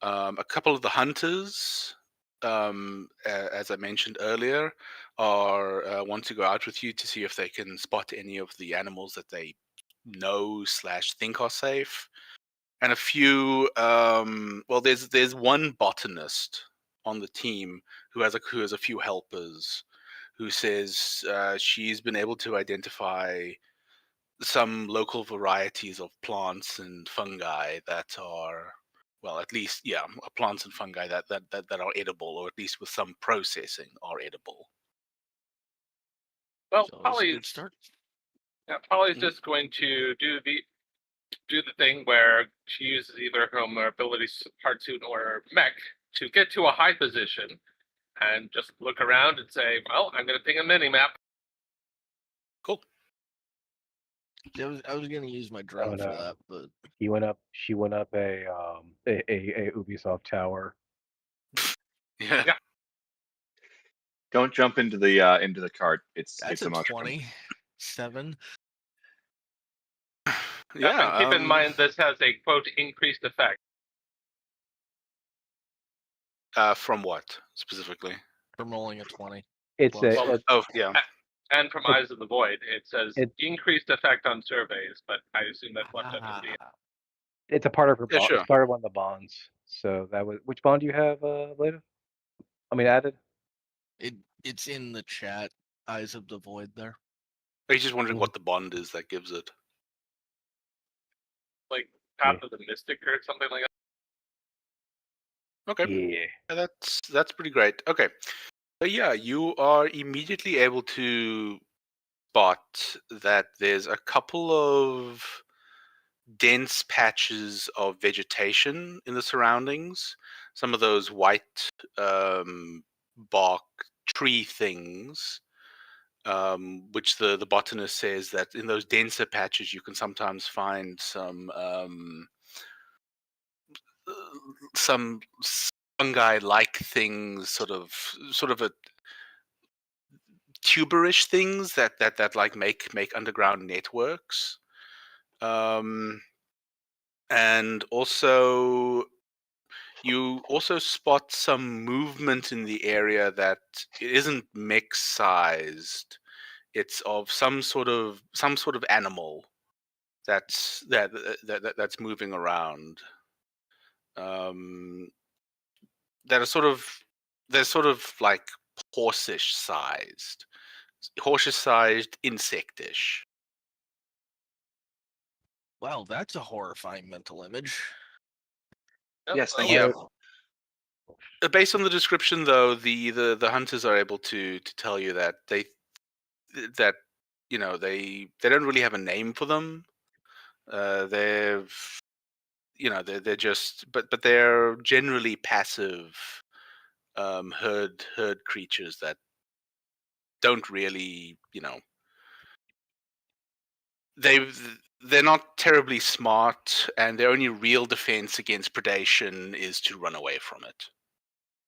A couple of the hunters, as I mentioned earlier, want to go out with you to see if they can spot any of the animals that they know/think are safe. And a few, well, there's one botanist on the team who has a few helpers, who says she's been able to identify some local varieties of plants and fungi that are, well, at least, yeah, plants and fungi that are edible, or at least with some processing are edible. Well, So it's a Polly's good start. Polly's Mhm. just going to do the thing where she uses either her mobility suit or mech to get to a high position and just look around and say, "Well, I'm going to ping a mini map." Cool. I was gonna use my drone for no. that, but She went up a Ubisoft tower. Yeah. Yeah. Don't jump into the cart. It's that's a a mushroom. 27. Yeah. And keep in mind this has a quote increased effect. From what specifically? From rolling a 20. It's Plus. a. Oh, yeah. And from Eyes of the Void, it says It- increased effect on surveys, but I assume that's left up to the It's a part of her. Yeah, sure. It's part of one of the bonds. So that was. Which bond do you have, Blada? I mean, added. It's in the chat. Eyes of the Void there. Are you just wondering what the bond is that gives it? like Path of the Mystic or something like that. Okay. Yeah. Yeah, that's pretty great. Okay. So yeah, you are immediately able to spot that there's a couple of dense patches of vegetation in the surroundings. Some of those white bark tree things, which the botanist says that in those denser patches you can sometimes find some fungi-like things, sort of a tuberish things that like make underground networks. And also you also spot some movement in the area that it isn't mech sized. It's of some sort of animal that's that's moving around. That are sort of they're sort of like horsish sized, insectish. Wow, that's a horrifying mental image. Yep, Yes, thank Yeah. you. Based on the description, though, the hunters are able to tell you that they don't really have a name for them. They're just but they're generally passive herd creatures that don't really they're not terribly smart, and their only real defense against predation is to run away from it.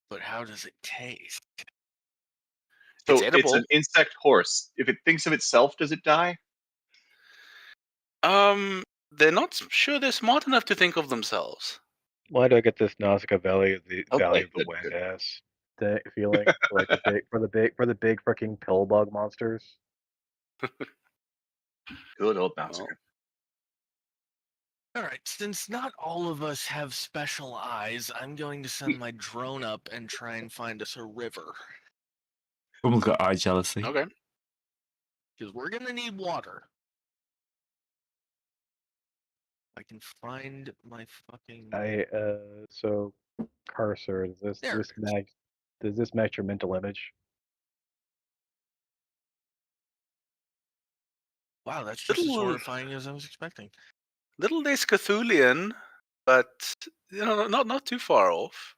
But how does it taste? So It's it's edible. an insect horse. If it thinks of itself, does it die? They're not sure they're smart enough to think of themselves. Why do I get this Nausicaa Valley of the Okay, Valley of the good, Wind good. ass feeling for like the big freaking pill bug monsters? Good old Nausicaa. All right, since not all of us have special eyes, I'm going to send my drone up and try and find us a river. Someone's got eye jealousy. Okay. Because we're going to need water. I can find my fucking... So Cursor, does There it is. this match your mental image? Wow, that's just as Little- horrifying as I was expecting. Little less Cthulian, but not too far off.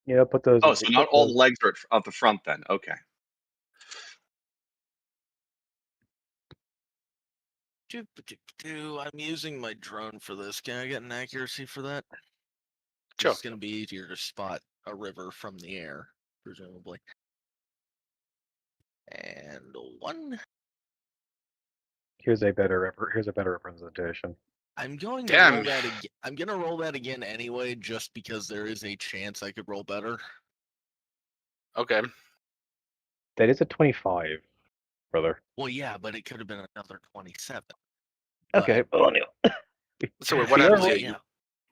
Yeah, put those. Oh, so not all the legs are at the front then. Okay. I'm using my drone for this. Can I get an accuracy for that? Sure. It's going to be easier to spot a river from the air, presumably. And 1. Here's a better representation. I'm going to Damn. roll that again. I'm going to roll that again anyway, just because there is a chance I could roll better. Okay. That is a 25, brother. Well, yeah, but it could have been another 27. Okay, well, anyway. So what Yeah, happens roll- here? You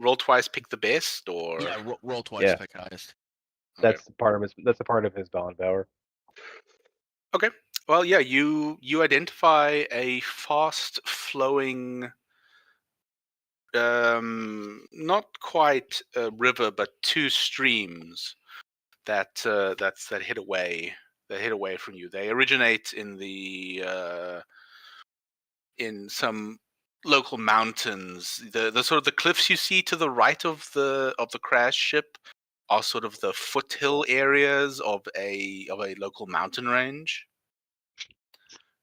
roll twice, pick the best, or Yeah, roll twice, Yeah. pick highest. Okay. That's a part of his Dawn Power. Well, yeah, you identify a fast flowing, not quite a river, but 2 streams that hit away from you. They originate in in some local mountains. The sort of the cliffs you see to the right of the crash ship are sort of the foothill areas of a local mountain range.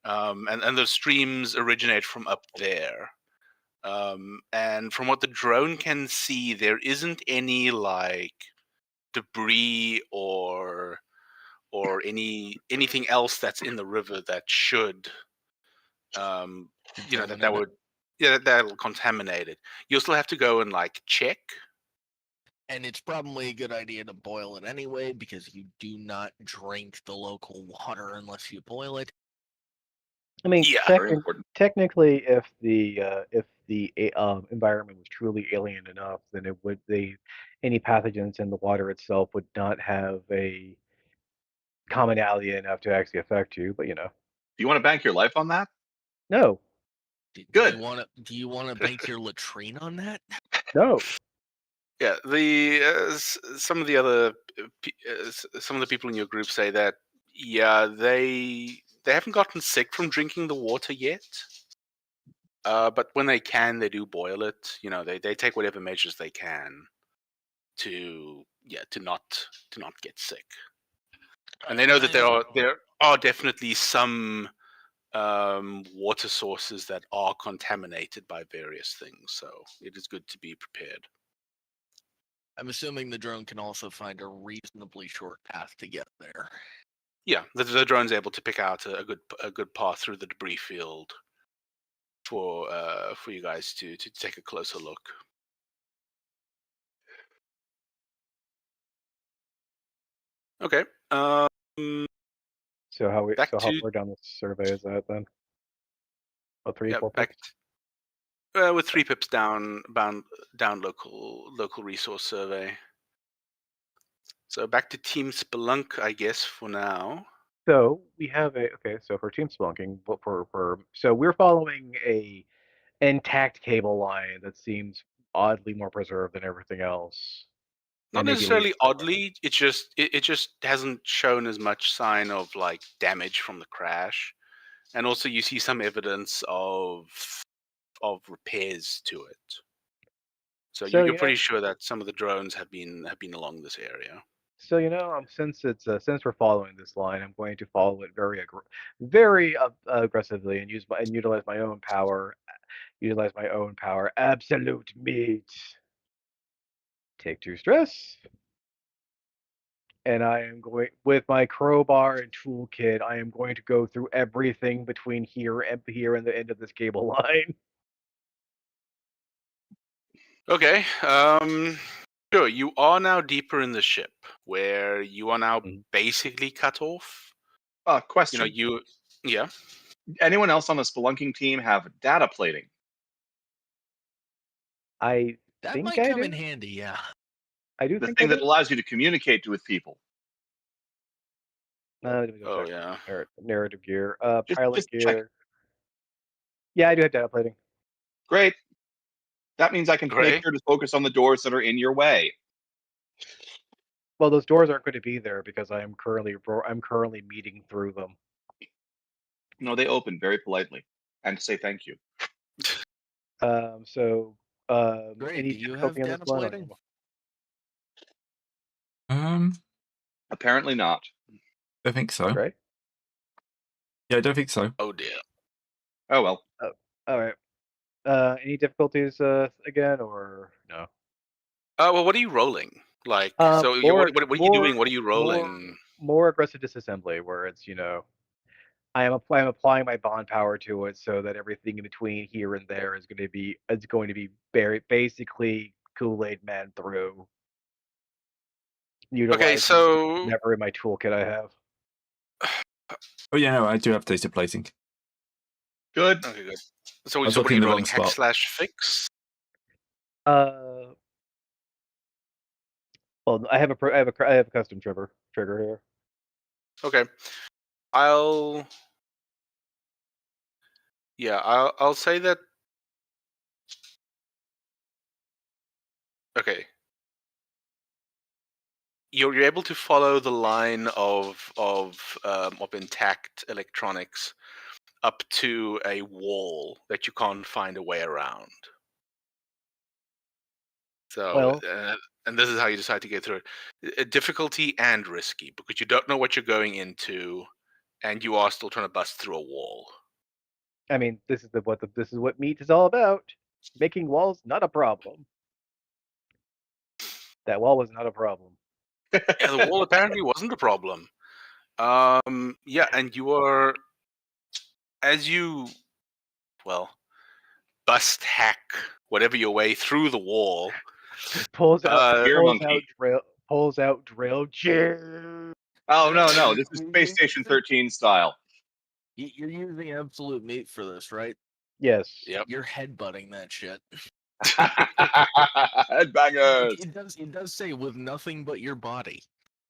And the streams originate from up there. And from what the drone can see, there isn't any like debris or anything else that's in the river that should that would that'll contaminate it. You'll still have to go and like check. And it's probably a good idea to boil it anyway, because you do not drink the local water unless you boil it. I mean, Yeah, very important. technically, if the environment was truly alien enough, then any pathogens in the water itself would not have a commonality enough to actually affect you. But Do you want to bank your life on that? no, Good. Do you want to bank your latrine on that? no. Yeah, the some of the other some of the people in your group say that they haven't gotten sick from drinking the water yet. But when they can, they do boil it. They take whatever measures they can to not get sick. And they know that there are definitely some water sources that are contaminated by various things. So it is good to be prepared. I'm assuming the drone can also find a reasonably short path to get there. Yeah, the drone's able to pick out a good path through the debris field for you guys to take a closer look. Okay. So how Back how to- far down the survey is that then? Oh, 3, Yeah, 4 back pips? with 3 pips down local resource survey. So back to Team Spelunk, I guess, for now. So we have so for team spelunking, but so we're following a intact cable line that seems oddly more preserved than everything else. Not And maybe necessarily leads somewhere. oddly, it just hasn't shown as much sign of like damage from the crash. And also you see some evidence of repairs to it. So, So, you're pretty sure that some of the drones have been along this area. So since since we're following this line, I'm going to follow it very aggressively and utilize my own power. Utilize my own power. Absolute meat. Take 2 stress. And I am going with my crowbar and toolkit. I am going to go through everything between here and the end of this cable line. Okay. Sure. You are now deeper in the ship, where you are now basically cut off. Question. Yeah. Anyone else on the spelunking team have data plating? I That think might I come do. in handy, yeah. I do The think thing I that do. allows you to communicate with people. Let me go Oh check. yeah. Narrative gear. Just- Pilot just check. gear. Yeah, I do have data plating. Great. That means I can make Great. sure to focus on the doors that are in your way. Well, those doors aren't going to be there because I'm currently meeting through them. No, they open very politely and say thank you. Great. Any Do you difficulty have on this data one? or plating? no? Apparently not. I think so. Right? Yeah, I don't think so. Oh dear. Oh well. All right. Any difficulties again or no? Well, what are you rolling? Like, so more- what are you doing? What are you rolling? More aggressive disassembly, where it's I'm applying my bond power to it so that everything in between here and there is going to be basically Kool-Aid Man through. Okay, so Never in my toolkit I have. Oh yeah, no, I do have data plating. Good. Okay, good. So, was what looking are in you the rolling? wrong Hack spot. / fix? Well, I have a custom trigger here. Okay. I'll say that. Okay. You're able to follow the line of intact electronics up to a wall that you can't find a way around. So, Well- and this is how you decide to get through it. Difficulty and risky, because you don't know what you're going into, and you are still trying to bust through a wall. I mean, this is what meat is all about. Making walls not a problem. That wall was not a problem. Yeah, the wall apparently wasn't a problem. Yeah, and you are, as you, bust, hack, whatever your way through the wall. Pulls out Gear pulls monkey. out drill jig. Oh no, this is Space Station 13 style. You're using absolute meat for this, right? Yes. Yep. You're headbutting that shit. Headbangers. It does say with nothing but your body.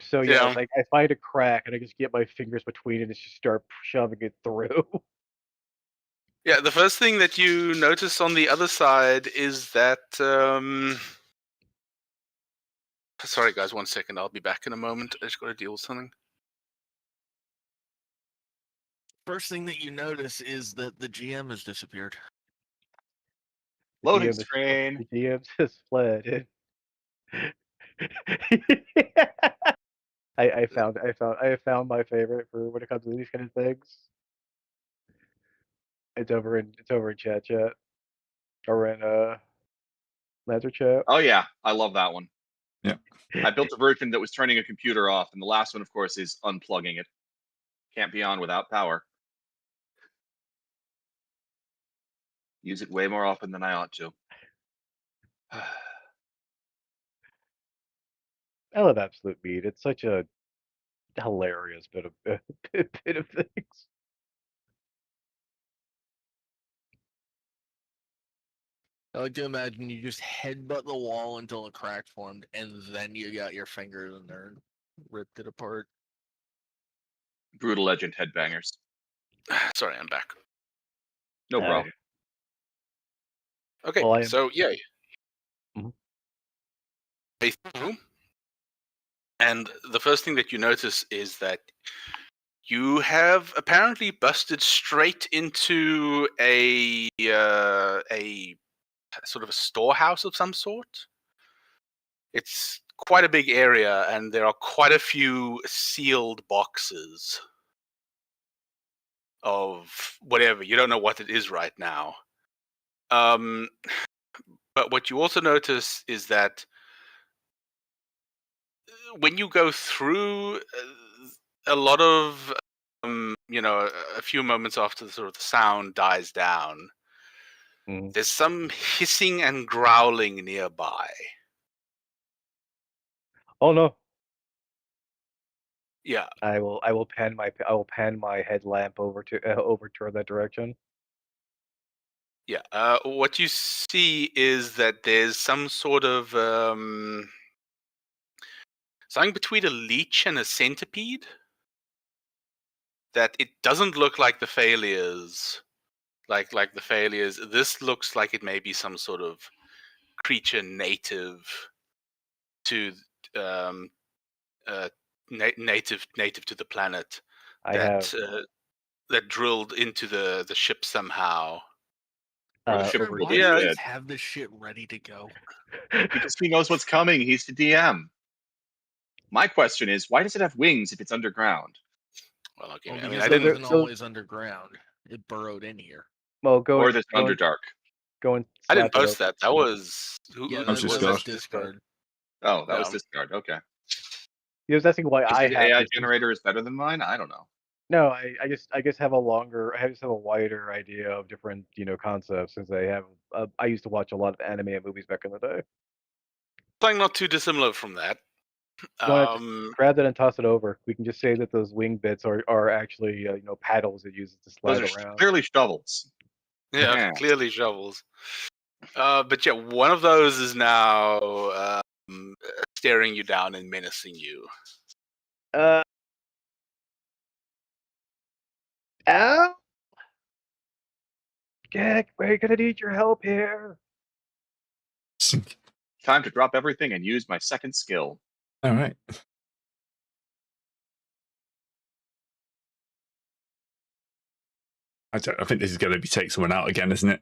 So Yeah. yeah, I find a crack and I just get my fingers between it and just start shoving it through. Yeah, the first thing that you notice on the other side is that. Sorry, guys, 1 second. I'll be back in a moment. I just got to deal with something. First thing that you notice is that the GM has disappeared. Loading screen. The DM just fled. I found my favorite for when it comes to these kind of things. It's over in chat or in Lancer chat. Oh yeah, I love that one. Yeah. I built a version that was turning a computer off, and the last one, of course, is unplugging it. Can't be on without power. Use it way more often than I ought to. I love Absolute Meat. It's such a hilarious bit of bit of things. I like to imagine you just headbutt the wall until a crack formed, and then you got your fingers in there and ripped it apart. Brutal Legend headbangers. Sorry, I'm back. No problem. Okay, Well, I am- so yeah. Mhm. Way through. And the first thing that you notice is that you have apparently busted straight into a sort of a storehouse of some sort. It's quite a big area, and there are quite a few sealed boxes of whatever. You don't know what it is right now. But what you also notice is that when you go through a lot of, a few moments after the sort of the sound dies down, Mhm. there's some hissing and growling nearby. Oh no! Yeah. I will pan my headlamp over toward that direction. Yeah. What you see is that there's some sort of something between a leech and a centipede. That it doesn't look like the failures, like the failures. This looks like it may be some sort of creature native to native to the planet I have that drilled into the ship somehow. Or the ship over will Why be do you dead. guys have this shit ready to go? Because he knows what's coming. He's the DM. My question is, why does it have wings if it's underground? Well, okay. Well, I mean, because I it didn't. wasn't always underground. It burrowed in here. well go Or and this go and, Underdark? go and I didn't slap it post over. that. That was who? Yeah, who That was that just was was Discard. discard. Oh, that was Yeah. discard. Okay. He was asking why Is I the have AI this. generator is better than mine? I don't know. No, I just have I just have a wider idea of different concepts since I used to watch a lot of anime and movies back in the day. Something not too dissimilar from that. You want to just grab that and toss it over. We can just say that those wing bits are actually paddles it uses to slide Those are around. clearly shovels. Yeah, Yeah. clearly shovels. But yeah, one of those is now staring you down and menacing you. Ow! Gek, we're gonna need your help here. Time to drop everything and use my second skill. All right. I think this is going to be take someone out again, isn't it?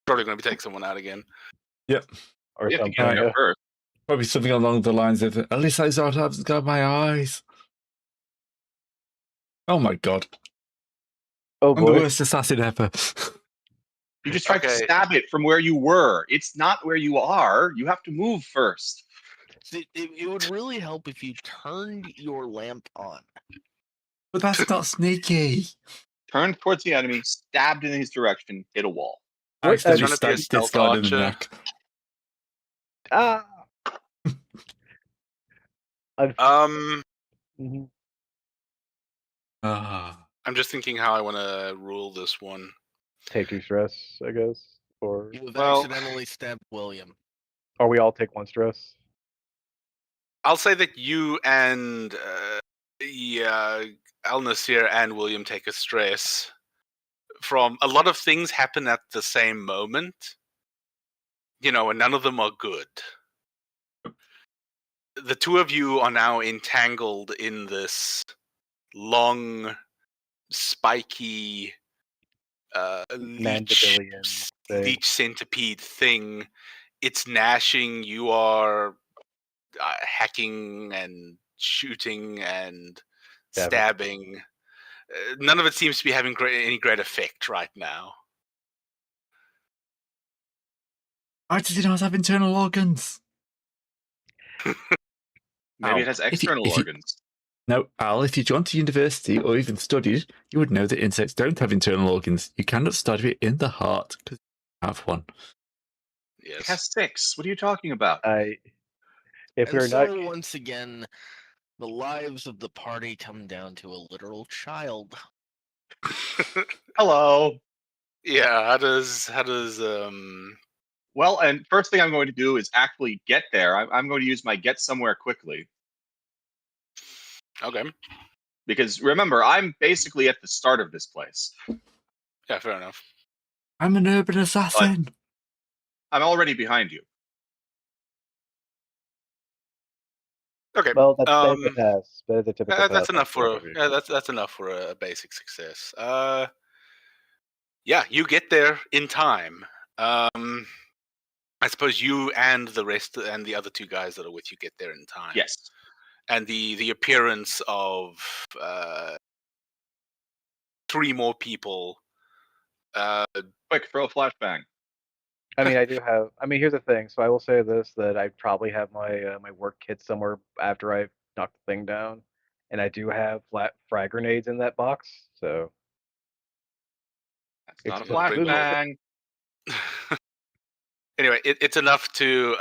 Probably going to be taking someone out again. Yep. Or We have to something. get there first. Probably something along the lines of, at least I haven't got my eyes. Oh my god. Oh I'm the boy. worst assassin ever. You just tried to Okay. stab it from where you were. It's not where you are. You have to move first. See, it would really help if you turned your lamp on. But that's not sneaky. Turn towards the enemy, stabbed in his direction, hit a wall. I accidentally Trying to be a stabbed stealth this guy in the archer. neck. Ah. Mhm. Ah. I'm just thinking how I want to rule this one. Take 2 stress, I guess, or You have Well- accidentally stabbed William. or we all take 1 stress. I'll say that you and Al Nasir and William take a stress from a lot of things happen at the same moment, and none of them are good. The two of you are now entangled in this long, spiky Mandibullian thing. leech centipede thing. It's gnashing. You are hacking and shooting and Stabbing. stabbing. None of it seems to be having any great effect right now. I did not have internal organs. Maybe Ow. it has If you- external if you- organs. No, Al, if you joined a university or even studied, you would know that insects don't have internal organs. You cannot study it in the heart because you have one. It Yes. has 6. What are you talking about? If And we're so not, once again, the lives of the party come down to a literal child. Hello. Yeah. How does Well, and first thing I'm going to do is actually get there. I'm going to use my get somewhere quickly. Okay. Because remember, I'm basically at the start of this place. Yeah. Fair enough. I'm an urban assassin. I'm already behind you. Okay. well, that's better than pass. Better than typical pass. That's enough for unfortunately. that's enough for a basic success. Yeah, you get there in time. I suppose you and the rest and the other 2 guys that are with you get there in time. Yes. And the appearance of 3 more people. Quick, throw a flashbang. I mean, I do have. I mean, here's the thing. So I will say this: that I probably have my my work kit somewhere after I knock the thing down, and I do have flat frag grenades in that box. So That's not a Excellent. flashbang. Anyway, it's enough to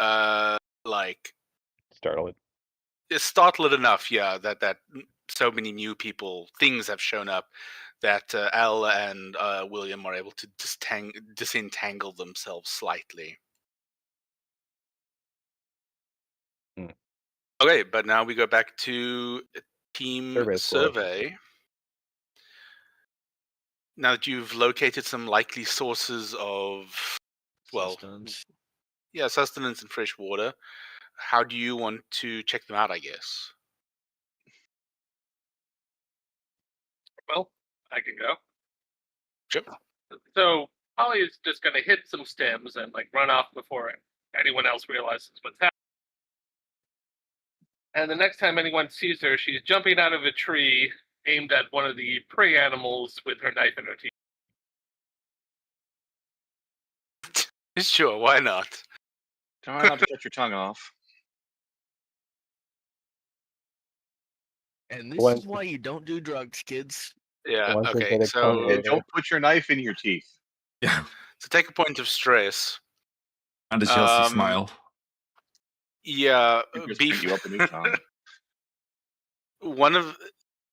like startle it. it's startled enough, yeah, that so many new people, things have shown up that Al and William are able to disentangle themselves slightly. Hmm. Okay, but now we go back to team Survey squad. survey. Now that you've located some likely sources of, well, Sustenance. yeah, sustenance and fresh water, how do you want to check them out, I guess? Well, I can go. Sure. So Polly is just going to hit some stems and like run off before anyone else realizes what's happening. And the next time anyone sees her, she's jumping out of a tree aimed at one of the prey animals with her knife in her teeth. Sure, why not? Try not to cut your tongue off. And this Once- is why you don't do drugs, kids. Yeah, Once okay, synthetic tongue so, hair. And don't put your knife in your teeth. Yeah. so take a point of stress. And a Chelsea Um, smile. Yeah, It just beef. bring you up a new tongue. One of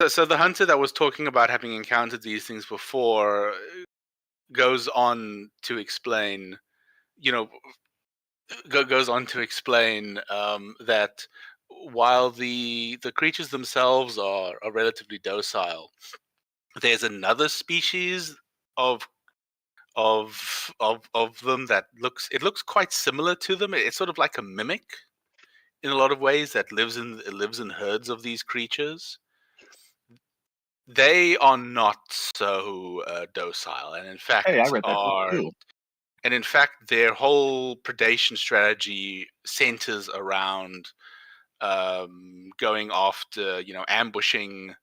so the hunter that was talking about having encountered these things before goes on to explain, goes on to explain that while the creatures themselves are relatively docile, there's another species of them that looks quite similar to them. It's sort of like a mimic in a lot of ways that lives in herds of these creatures. They are not so docile, and in fact Hey, I read that book too. and in fact their whole predation strategy centers around going after, ambushing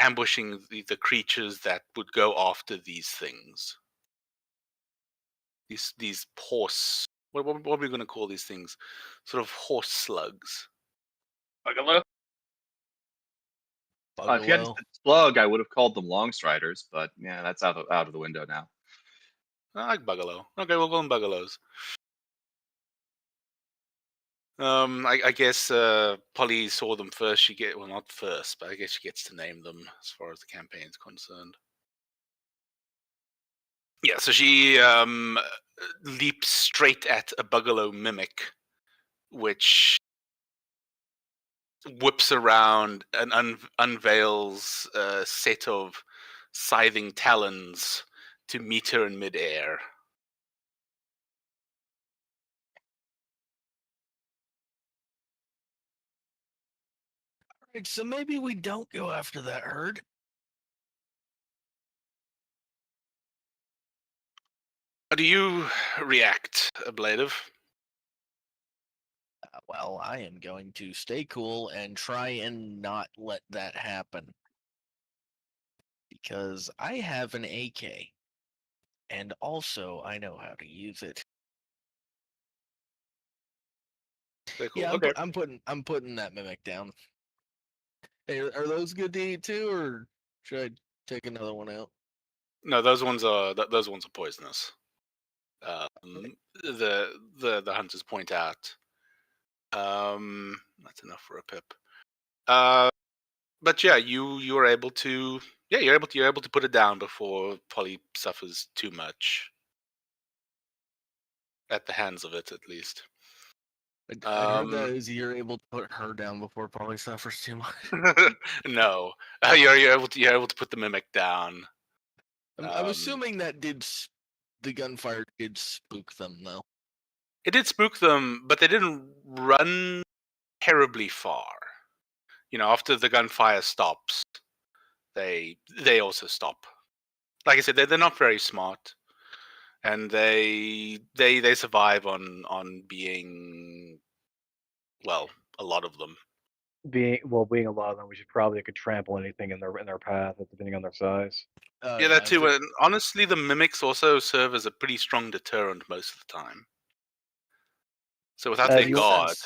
the creatures that would go after these things. These horse, what are we going to call these things? Sort of horse slugs. Bugalo? If you hadn't Bugalo. said slug, I would have called them long striders, but yeah, that's out of the window now. I like bugalo. Okay, we'll call them bugalows. I guess Polly saw them first. Not first, but I guess she gets to name them as far as the campaign's concerned. Yeah, so she leaps straight at a bugalo mimic, which whips around and unveils a set of scything talons to meet her in midair. Alright, so maybe we don't go after that herd. How do you react, Ablative? Well, I am going to stay cool and try and not let that happen. Because I have an AK. And also, I know how to use it. Very cool. Yeah, Okay. I'm putting that mimic down. Hey, are those good to eat too, or should I take another one out? No, those ones are poisonous. The hunters point out. That's enough for a pip. But yeah, you're able to you're able to put it down before Polly suffers too much at the hands of it, at least. I heard that is you're able to put her down before Polly suffers too much. No, you're able to put the mimic down. I'm assuming that the gunfire did spook them though. It did spook them, but they didn't run terribly far. You know, after the gunfire stops, they also stop. Like I said, they're not very smart, and they survive on being, well, a lot of them. Being a lot of them, we should probably could trample anything in their path, depending on their size. Yeah, that too. And honestly, the mimics also serve as a pretty strong deterrent most of the time. So without their guard,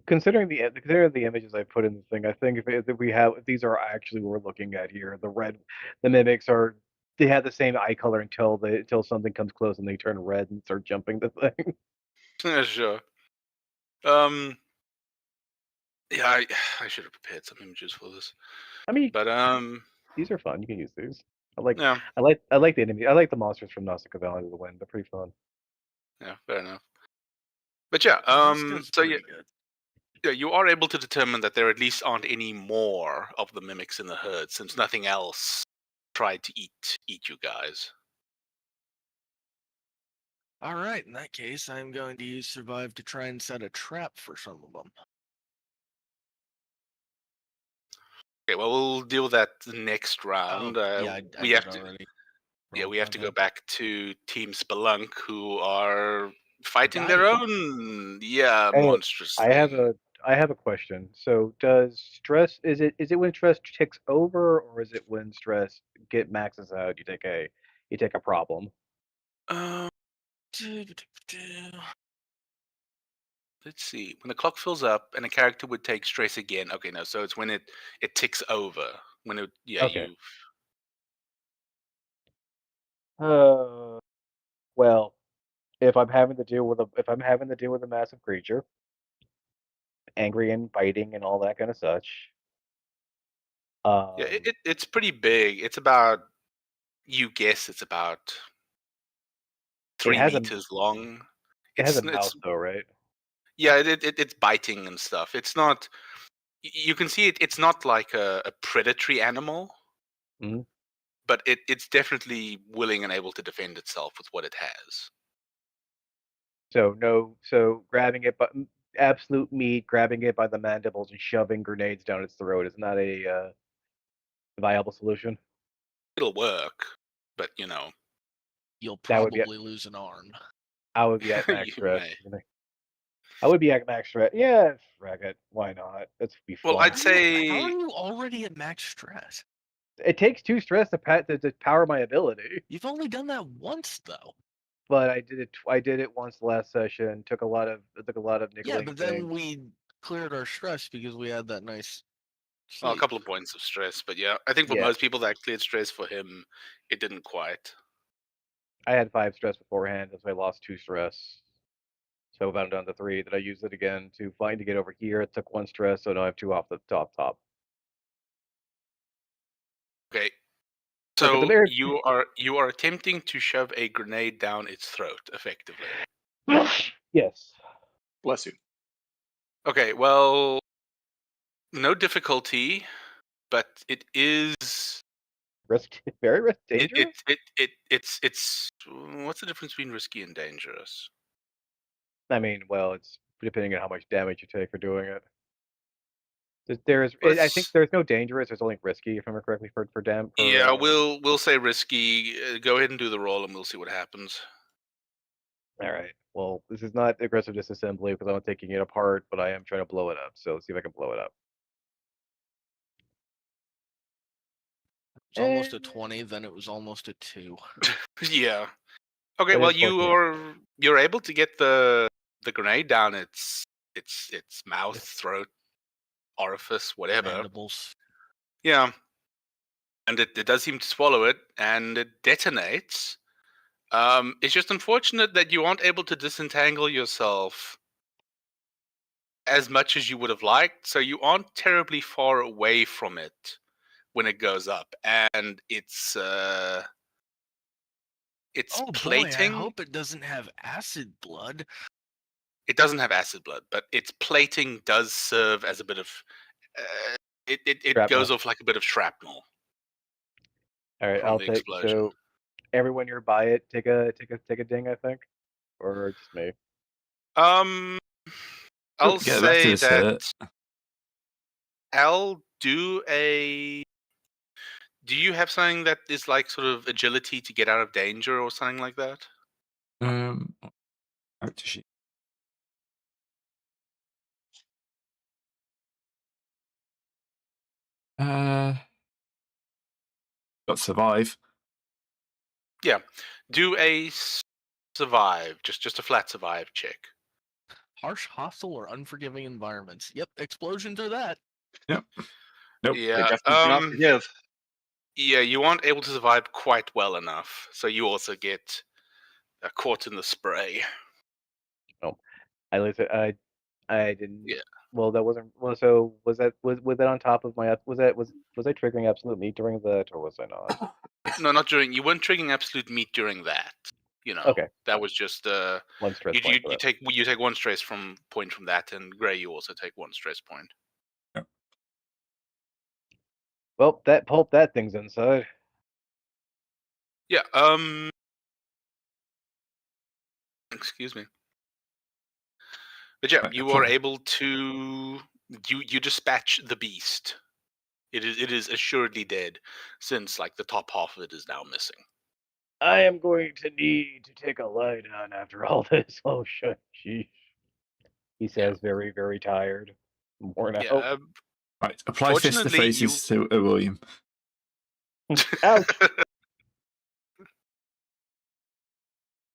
Considering the images I put in the thing, I think if these are actually what we're looking at here, the mimics they have the same eye color until something comes close and they turn red and start jumping the thing. yeah, sure. Yeah, I should have prepared some images for this. I mean, but these are fun. You can use these. I like yeah, the enemy. I like the monsters from Nausicaa Valley of the Wind. They're pretty fun. yeah, fair enough. But yeah, so yeah, you are able to determine that there at least aren't any more of the mimics in the herd, since nothing else tried to eat you guys. All right, in that case, I'm going to use survive to try and set a trap for some of them. Okay, well, we'll deal with that next round. I we did have to. already. Yeah, we have to go Okay. back to Team Spelunk, who are fighting their own, monstrous. I have thing. a question. So does stress is it when stress ticks over, or is it when stress maxes out? You take a problem. Let's see. When the clock fills up and a character would take stress again. Okay, no. So it's when it ticks over. When it Okay. you. Well, if I'm having to deal with a massive creature, angry and biting and all that kind of such. Yeah, it's pretty big. It's about, you guess, it's about 3 meters long. It has a mouth though, right? Yeah, it's biting and stuff. It's not. You can see it. It's not like a predatory animal, Mhm. but it's definitely willing and able to defend itself with what it has. So grabbing it, but absolute meat, grabbing it by the mandibles and shoving grenades down its throat is not a viable solution. It'll work, but You'll That would be probably lose an arm. I would be at max You stress. may. I would be at max stress. Yeah, frag it. Why not? Let's be fun. Well, I'd How say are you already at max stress? It takes 2 stress to power my ability. You've only done that once though. But I did it once last session. Took a lot of niggling. Yeah, but then things. we cleared our stress because we had that nice. a couple of points of stress, but yeah, I think for most people that cleared stress, for him, it didn't quite. I had 5 stress beforehand, so I lost 2 stress. So I'm down to 3. That I used it again to get over here. It took 1 stress, so now I have 2 off the top. Okay. Look, So you are attempting to shove a grenade down its throat, effectively. Yes. Bless you. Okay, well, no difficulty, but it is Very dangerous. It's what's the difference between risky and dangerous? I mean, well, it's depending on how much damage you take for doing it. I think there's no dangerous. There's only risky, if I remember correctly, for damage. Yeah, we'll say risky. Go ahead and do the roll, and we'll see what happens. All right. Well, this is not aggressive disassembly because I'm taking it apart, but I am trying to blow it up. So let's see if I can blow it up. It's almost a 20, then it was almost a 2. Yeah. Okay. That Well, is fucking- you're able to get the grenade down its mouth, throat, orifice, whatever. Mandibles. Yeah. And it does seem to swallow it, and it detonates. It's just unfortunate that you aren't able to disentangle yourself as much as you would have liked, so you aren't terribly far away from it when it goes up, and it's Oh boy, I plating. hope it doesn't have acid blood. It doesn't have acid blood, but its plating does serve as a bit of. It Shrapnel. goes off like a bit of shrapnel All right, from I'll the take. explosion. So everyone nearby it, take a ding, I think, or just me. I'll Yeah, say letters that hurt. I'll do a. Do you have something that is like sort of agility to get out of danger or something like that? Character sheet. Got survive. Do a survive, just a flat survive check. Harsh, hostile, or unforgiving environments. Yep, explosions are that. Nope. They Yeah. definitely do not forgive. Yeah, you aren't able to survive quite well enough, so you also get caught in the spray. I listen. I didn't. Yeah. Well, that wasn't. Well, so was that on top of my? Was I triggering absolute meat during that, or was I not? No, not during. You weren't triggering absolute meat during that. You know. Okay. That was just One stress you point for that. take one stress point from that, and Gray, you also take one stress point. Well, that thing's inside. Yeah. Excuse me. But yeah, Right, you cool. are able to you dispatch the beast. It is assuredly dead, since like the top half of it is now missing. I am going to need to take a lie down after all this. Oh, sheesh. He says, very, very tired, worn out. Yeah. Right, apply fist to Fortunately, faces to William. Ouch!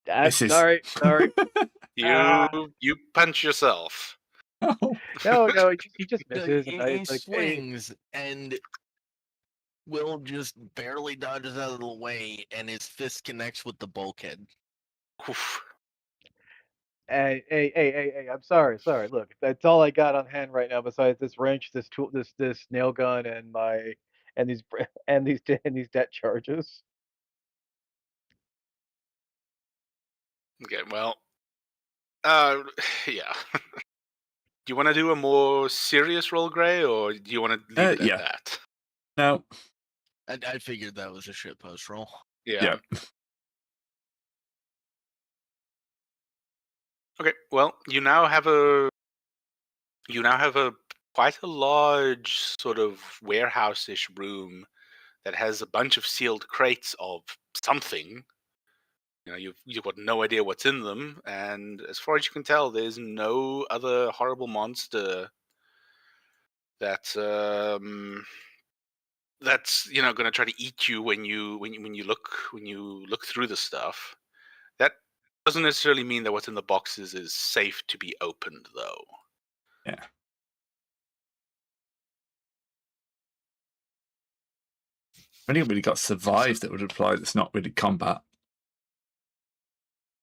This is- Sorry. You punch yourself. No, he just Like, misses, he and it's like, hey, swings, and Will just barely dodges out of the way, and his fist connects with the bulkhead. Oof. hey, I'm sorry. Look, that's all I got on hand right now. Besides this wrench, this tool, this nail gun, and these debt charges. Okay, well, yeah. Do you want to do a more serious roll, Gray, or do you want to leave it yeah. at that? No. I figured that was a shitpost roll. Yeah. Okay. Well, you now have a quite a large sort of warehouse-ish room that has a bunch of sealed crates of something. You know, you've got no idea what's in them, and as far as you can tell, there's no other horrible monster that's going to try to eat you when you look through the stuff. That doesn't necessarily mean that what's in the boxes is safe to be opened, though. Yeah. If anybody got survived, that would apply. That's not really combat.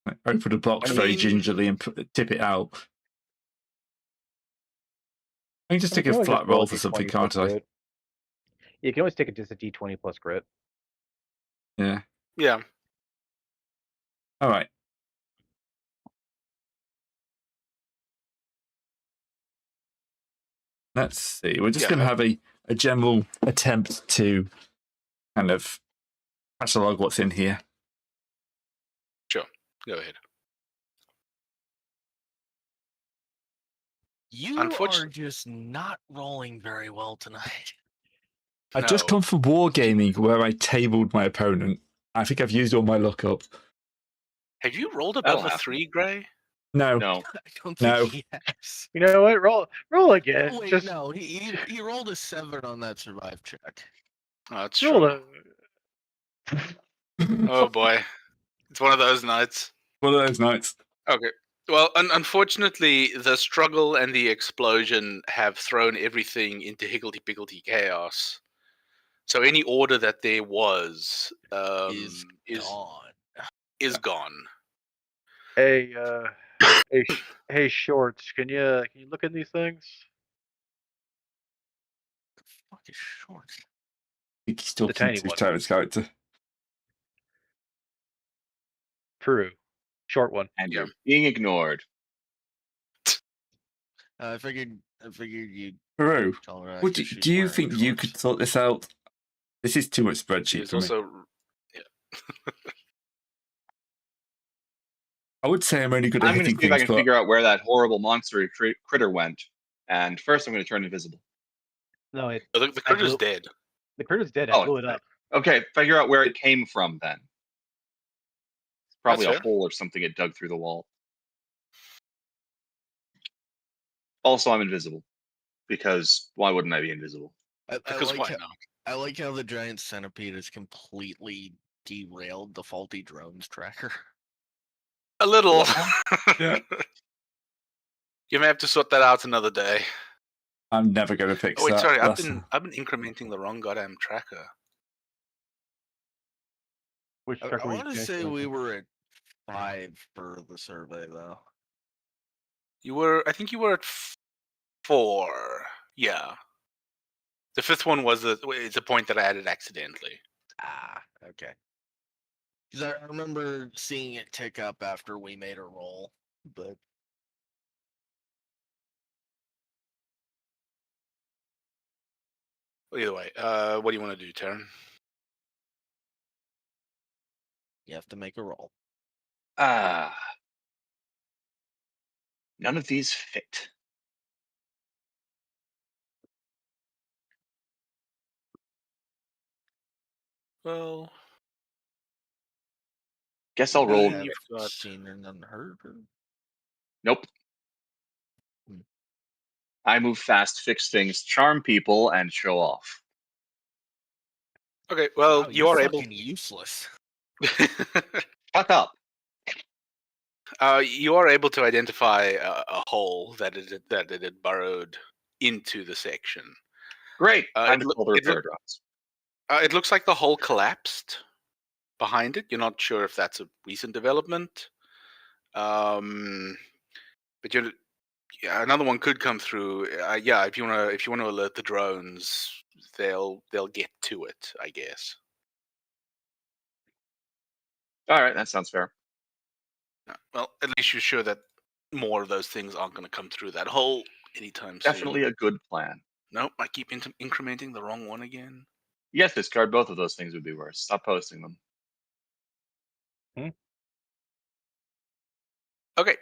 Like, open the box very gingerly and tip it out. I can just take a flat roll for something, can't I? You can always take just a d20 plus grit. Yeah. Yeah. All right. Let's see. We're just going to have a general attempt to kind of catalog what's in here. Sure. Go ahead. You are just not rolling very well tonight. I just come from wargaming where I tabled my opponent. I think I've used all my luck up. Have you rolled above a 3, Gray? No. I don't think he has. You know what? Roll again. Oh, wait, no, he rolled a 7 on that survive check. Oh, that's true. Oh boy, it's one of those nights. One of those nights. Okay. Well, unfortunately, the struggle and the explosion have thrown everything into higgledy-piggledy chaos. So any order that there was Is gone. is gone. Hey, hey, Shorts, can you look at these things? The fuck is short? I think he's talking tiny to one. Tyrant's character. True. Short one. And Yeah. you're being ignored. I figured you'd Peru, tolerate. would do you think you could sort this out? This is too much spreadsheet It's for me. also I would say I'm only good at I'm going to hitting see if I things, can but figure out where that horrible monster critter went. And first, I'm going to turn invisible. No, the critter's blew- dead. the critter's dead. I Oh, blew it up. Okay, figure out where it came from then. It's probably That's a fair. hole or something it dug through the wall. Also, I'm invisible. Because why wouldn't I be invisible? Because why not? I like how the giant centipede has completely derailed the faulty drones tracker. A little. Yeah. You may have to sort that out another day. I'm never going to fix Oh wait, that. sorry, I've That's- been incrementing the wrong goddamn tracker. Which I tracker were you want to say changing? we were at 5 for the survey though. I think you were at 4. Yeah. The 5th one was it's a point that I added accidentally. Ah, okay. Because I remember seeing it tick up after we made a roll, but Well, either way, what do you want to do, Taryn? you have to make a roll. Ah. None of these fit. Well, Guess I'll I roll. mean, you've got Seen and unheard. Nope. Hmm. I move fast, fix things, charm people, and show off. okay. Well, Wow, you are you're able. fucking useless. Fuck up. You are able to identify a hole that it had burrowed into the section. Great. Time it to loo- pull the it loo- repair drops. It looks like the hole collapsed behind it. You're not sure if that's a recent development. But another one could come through. Yeah, if you wanna alert the drones, they'll get to it, I guess. All right, that sounds fair. Well, at least you're sure that more of those things aren't going to come through that hole anytime soon. Definitely a good plan. Nope, I keep incrementing the wrong one again. Yes, discard both of those things would be worse. Stop posting them. Okay,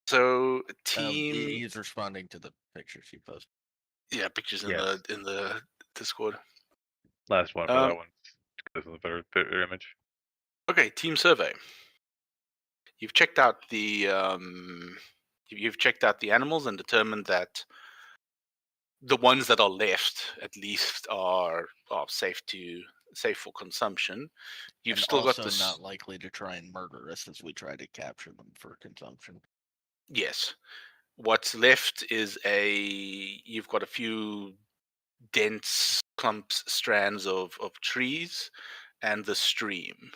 so He- team, He's responding to the pictures you posted. yeah, pictures in Yes. the Discord. Last one for Um, that one. This is a better image. Okay, team survey. You've checked out the you've checked out the animals and determined that the ones that are left, at least, are safe for consumption. You've And still got also this. not likely to try and murder us as we try to capture them for consumption. Yes. What's left is you've got a few dense strands of trees and the stream.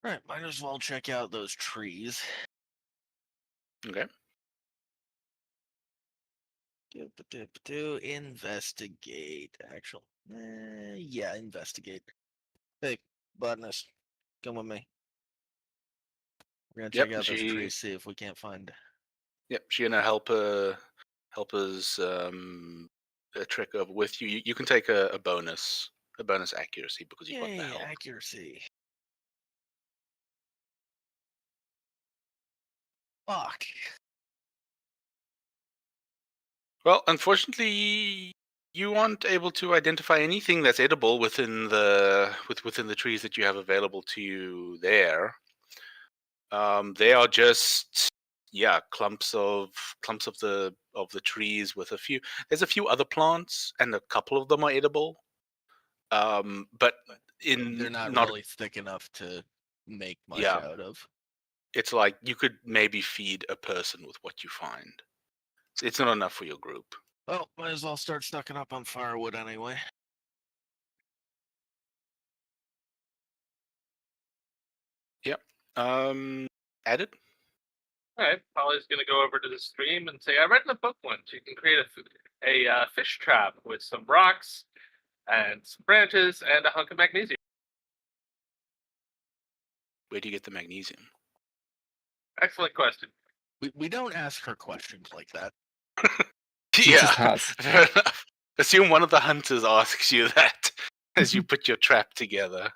Right, might as well check out those trees. Okay. Investigate. Actual. Yeah, investigate. Hey, botanist, come with me. We're gonna check Yep, out those she- trees, see if we can't find. Yep, she's gonna help us trek over with you. You can take a bonus accuracy because you've got the Yay, help. accuracy. Fuck. Well, unfortunately, you aren't able to identify anything that's edible within the trees that you have available to you there. They are just clumps of the trees with a few. There's a few other plants, and a couple of them are edible. But They're not really thick enough to make much Yeah. out of. It's like you could maybe feed a person with what you find. It's not enough for your group. Well, might as well start stocking up on firewood anyway. Added. Alright, Polly's gonna go over to the stream and say, I read in the book once you can create a fish trap with some rocks and some branches and a hunk of magnesium. Where do you get the magnesium? Excellent question. We don't ask her questions like that. She just has. Fair enough. Assume one of the hunters asks you that as you put your trap together.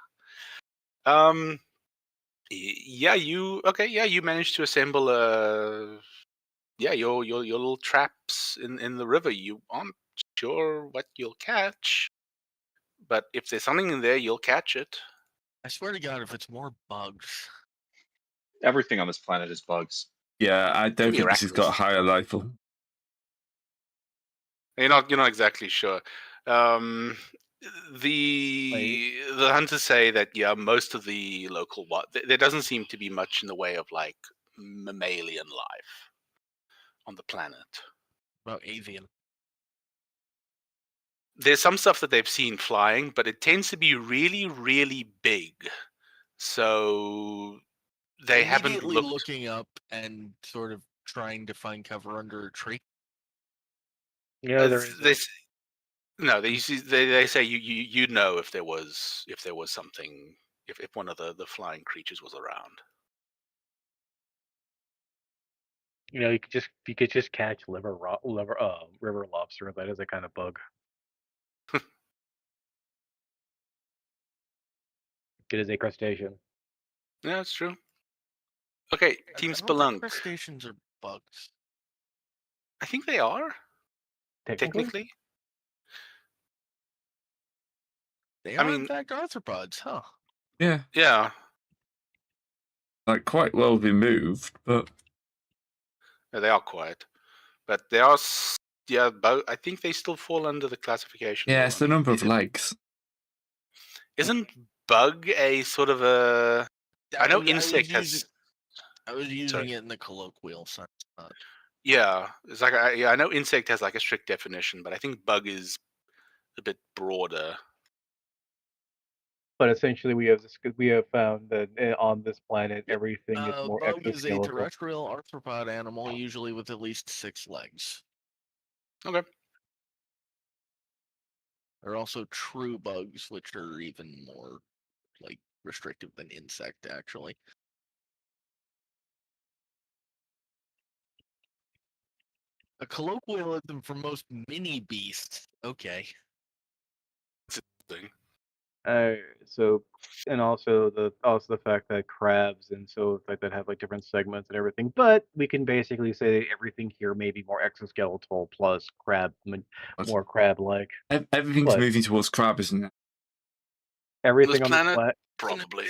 Yeah, you managed to assemble your little traps in the river. You aren't sure what you'll catch, but if there's something in there, you'll catch it. I swear to God, if it's more bugs. Everything on this planet is bugs. Yeah, I don't Maybe think this has got a arachnids. higher level. You're not exactly sure. The hunters say that most of the local there doesn't seem to be much in the way of like mammalian life on the planet. About avian. There's some stuff that they've seen flying, but it tends to be really, really big. So they haven't Immediately looked. looking up and sort of trying to find cover under a tree. Yeah, there is. They say you know if there was something, if one of the flying creatures was around. You know, you could just catch river lobster. That is a kind of bug. It is a crustacean. Yeah, that's true. Okay, Team I don't think Spelunk. crustaceans are bugs. I think they are Technically, technically. They I are in mean- fact arthropods, huh? Yeah, Yeah, like quite well removed, but they are quiet, but they are. I think they still fall under the classification. yeah, though. it's the number of legs. Isn't bug a sort of a? I know was insect has. using- I was using Sorry. it in the colloquial sense. Yeah, it's like I know insect has like a strict definition, but I think bug is a bit broader. But essentially, we have found that on this planet, everything is more Bug is a exoskeletal. terrestrial arthropod animal, usually with at least 6 legs. Okay. There are also true bugs, which are even more like restrictive than insect, actually. A colloquialism for most mini beasts. Okay. Thing. So, and also the fact that crabs and so like that have like different segments and everything. But we can basically say everything here may be more exoskeletal plus more crab-like. Everything's What? moving towards crab, isn't it? Everything This on planet? the planet, Probably.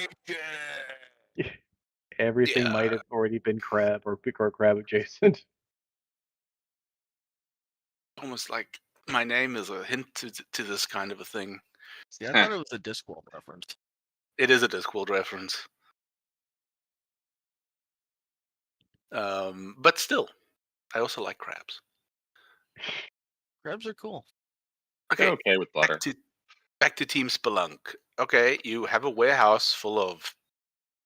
everything might Yeah. have already been crab or crab adjacent. Almost like my name is a hint to this kind of a thing. See, I thought it was a Discworld reference. It is a Discworld reference. But still, I also like crabs. Crabs are cool. They're Okay, okay with butter. back to Team Spelunk. Okay, you have a warehouse full of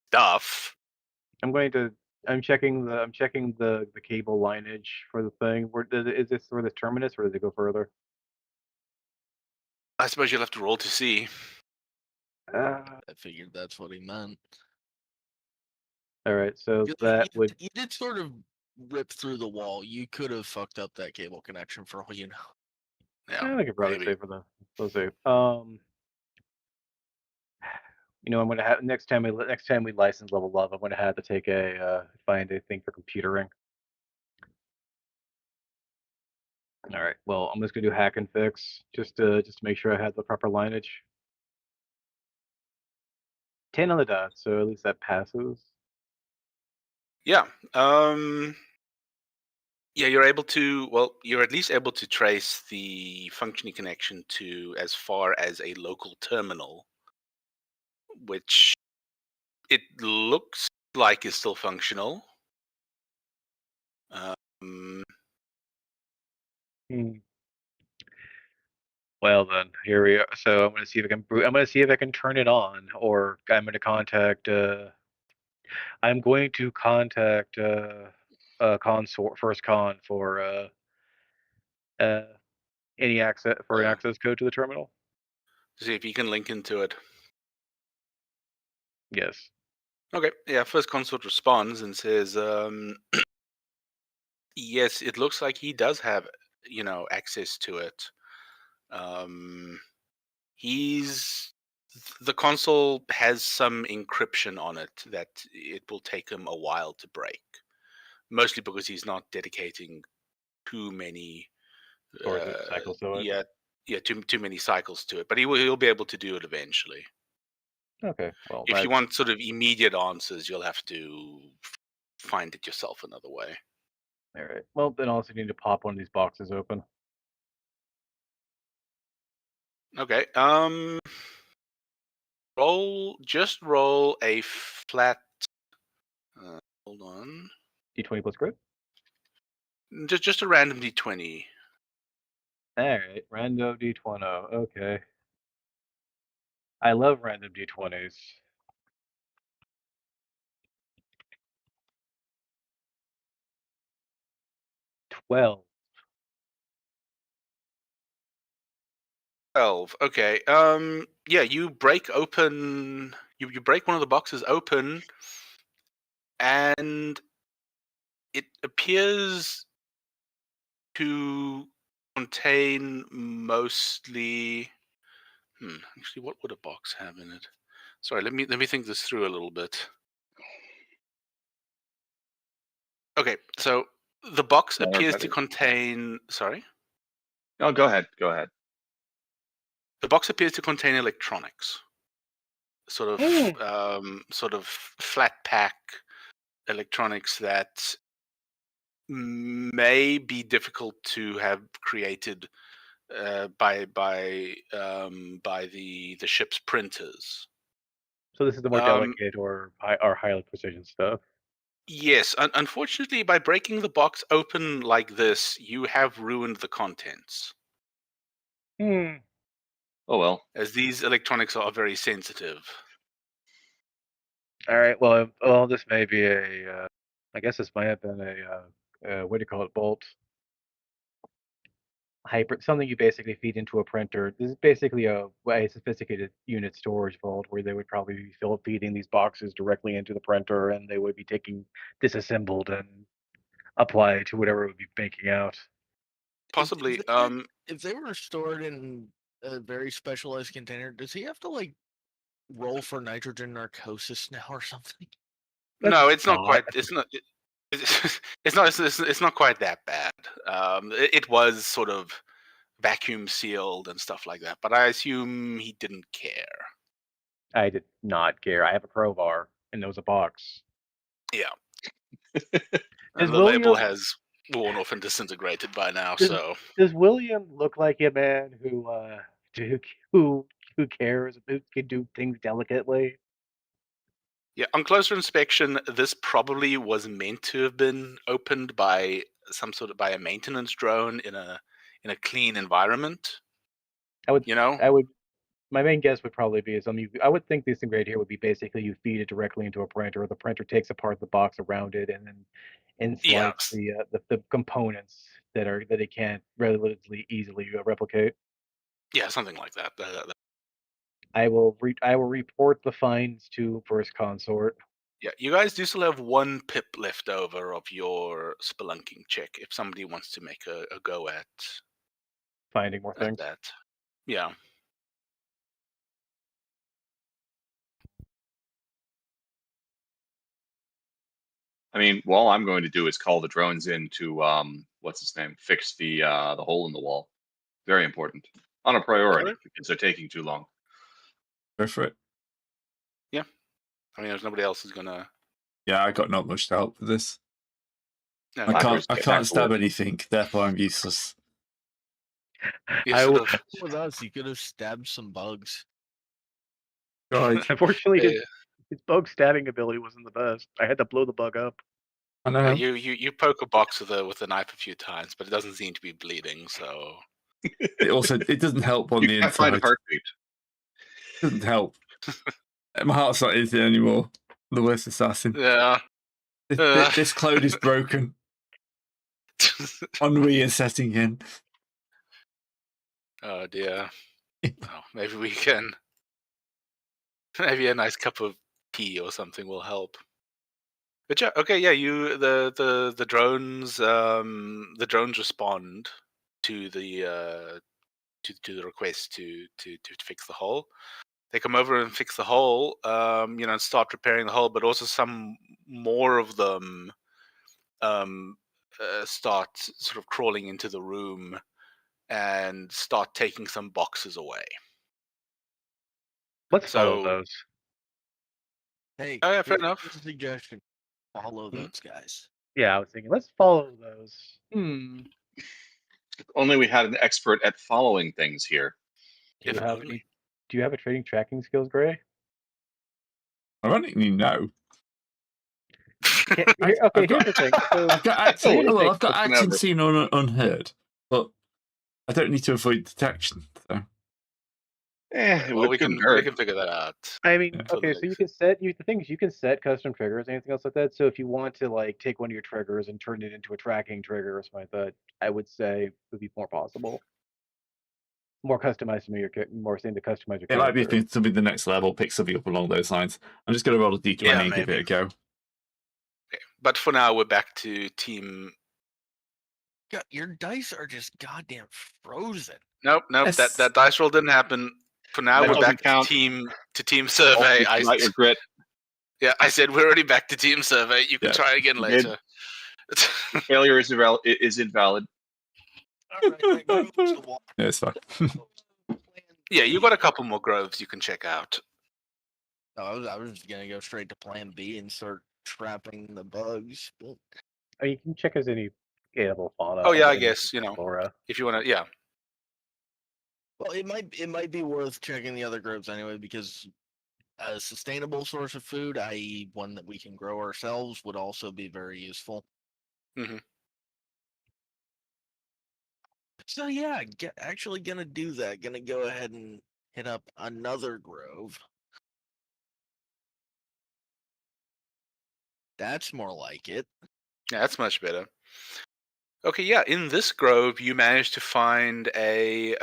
stuff. I'm checking the cable lineage for the thing. Is this for the terminus or does it go further? I suppose you'll have to roll to see. Uh, I figured that's what he meant. all right, so You- that you, would you did sort of rip through the wall. You could have fucked up that cable connection for all you know. Yeah, I could probably maybe. say for the let's see. I'm gonna have next time we license level up, I'm gonna have to take find a thing for computering. All right. Well, I'm just gonna do hack and fix just to make sure I have the proper lineage. 10 on the dot, so at least that passes. Yeah. Yeah, you're at least able to trace the functioning connection to as far as a local terminal, which it looks like is still functional. Hmm. Well then, here we are. So I'm gonna see if I can. I'm gonna see if I can turn it on, or I'm gonna contact. I'm going to contact consort first con for uh any access for an Oh. access code to the terminal. To see if you can link into it. Yes. Okay. Yeah. First consort responds and says, "Yes, it looks like he does have, access to it. He's the console has some encryption on it that it will take him a while to break. Mostly because he's not dedicating too many, Or is it cycle to it? too many cycles to it. But he'll be able to do it eventually. Okay. Well, If you that's want sort of immediate answers, you'll have to find it yourself another way. all right. Well, then I'll also need to pop one of these boxes open. Okay. Roll a flat. Hold on. D20 plus grid. Just a random d20. All right. Random D20. Okay. I love random D20s. 12. 12. Okay. Yeah, you break open. You break one of the boxes open, and it appears to contain mostly. Actually, what would a box have in it? Sorry, let me think this through a little bit. Okay, so the box Don't worry appears about to it. contain. Sorry, No, go ahead. Go ahead. the box appears to contain electronics. Sort of flat pack electronics that may be difficult to have created by the ship's printers. So this is the more delicate or highly precision stuff. Yes, unfortunately, by breaking the box open like this, you have ruined the contents, Hmm. Oh well. as these electronics are very sensitive. All right. Well, this may be a. I guess this might have been a. What do you call it? Bolt. Something you basically feed into a printer. This is basically a sophisticated unit storage vault where they would probably be feeding these boxes directly into the printer, and they would be taking disassembled and applied to whatever it would be making out. Possibly. If they were stored in a very specialized container, does he have to like roll for nitrogen narcosis now or something? No, it's not odd. quite. It's not. It's not quite that bad. It was sort of vacuum sealed and stuff like that, but I assume he didn't care. I did not care. I have a crowbar, and there was a box. Yeah. Does And the label William- has worn off and disintegrated by now. Does- So Does William look like a man who cares, who can do things delicately? yeah, on closer inspection, this probably was meant to have been opened by by a maintenance drone in a clean environment. I would. You know. My main guess would probably be I would think this thing right here would be basically you feed it directly into a printer, or the printer takes apart the box around it and then slides Yes. the components that it can't relatively easily replicate. Yeah, something like that. I will report the finds to First Consort. Yeah, you guys do still have one pip left over of your spelunking check if somebody wants to make a go at Finding more things. that. Yeah. I mean, all I'm going to do is call the drones in to what's his name, fix the hole in the wall. Very important. On a priority Alright. because they're taking too long. Go for it. I mean, there's nobody else who's gonna. Yeah, I got not much to help with this. No, I Might can't. as I well get back can't to stab work. anything. Therefore, I'm useless. you I sort will- of- With us, you could have stabbed some bugs. God. Unfortunately, Yeah. his bug stabbing ability wasn't the best. I had to blow the bug up. I know. You poke a box with a knife a few times, but it doesn't seem to be bleeding. So It doesn't help on You the can't find a inside. heartbeat. It doesn't help. My heart's not easy anymore. The worst assassin. yeah. This clone is broken. Ennui is setting in. Oh dear. Oh, maybe we can. Maybe a nice cup of tea or something will help. But yeah, okay, yeah. The drones respond to the to the request to fix the hole. They come over and fix the hole, and start repairing the hole. But also some more of them start sort of crawling into the room and start taking some boxes away. Let's follow So- those. Hey, Oh, yeah, fair here's enough. a suggestion. Follow Hmm? those guys. Yeah, I was thinking, let's follow those. If only we had an expert at following things here. Do If you have only. any? Do you have a trading tracking skills, Gray? Ironically, no. Okay, I've here's got- the thing. So, I've got action. here's the Well, thing. I've got What's action never- seen unheard, but I don't need to avoid detection. So It Well, we couldn't can hurt. figure that out. I mean, Yeah. okay, so you can set the thing is you can set custom triggers, anything else like that. So if you want to like take one of your triggers and turn it into a tracking trigger or something like that, I would say would be more possible. More customized to more thing to customize your it might be character. something the next level, pick something up along those lines. I'm just going to roll a d20 Yeah, and give it a maybe. go. Okay. But for now, we're back to team. God, your dice are just goddamn frozen. Nope. Yes. That dice roll didn't happen. For now, That we're doesn't back count. to team Oh, survey. you got your grit. I said we're already back to team survey. You can Yeah. try again You did. later. Failure is invalid. All right, that grows the wall. Yeah, it's fine. Yeah, you got a couple more groves you can check out. No, I was just gonna go straight to Plan B and start trapping the bugs. But I mean, you can check as any scalable fauna. Oh yeah, I and guess flora. if you want to. Yeah, well, it might be worth checking the other groves anyway because a sustainable source of food, i.e., one that we can grow ourselves, would also be very useful. Mhm. So yeah, actually gonna do that. Gonna go ahead and hit up another grove. That's more like it. yeah, that's much better. Okay, yeah. In this grove, you managed to find a.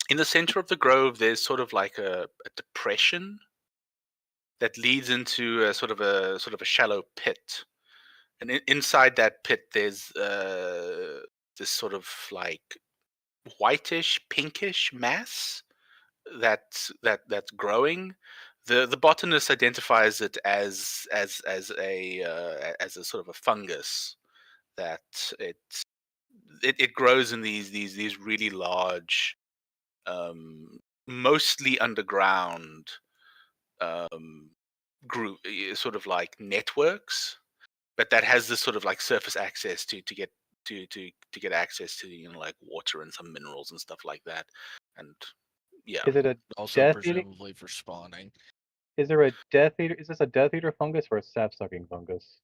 In the center of the grove, there's sort of like a depression that leads into a sort of a shallow pit, and inside that pit, there's this sort of like whitish, pinkish mass that's growing. The botanist identifies it as a sort of a fungus that it grows in these really large, mostly underground group sort of like networks, but that has this sort of like surface access to get access to like water and some minerals and stuff like that. And yeah, Is it a Also, Death eating? presumably for spawning. Is there a Death Eater? Is this a Death Eater fungus or a sap sucking fungus?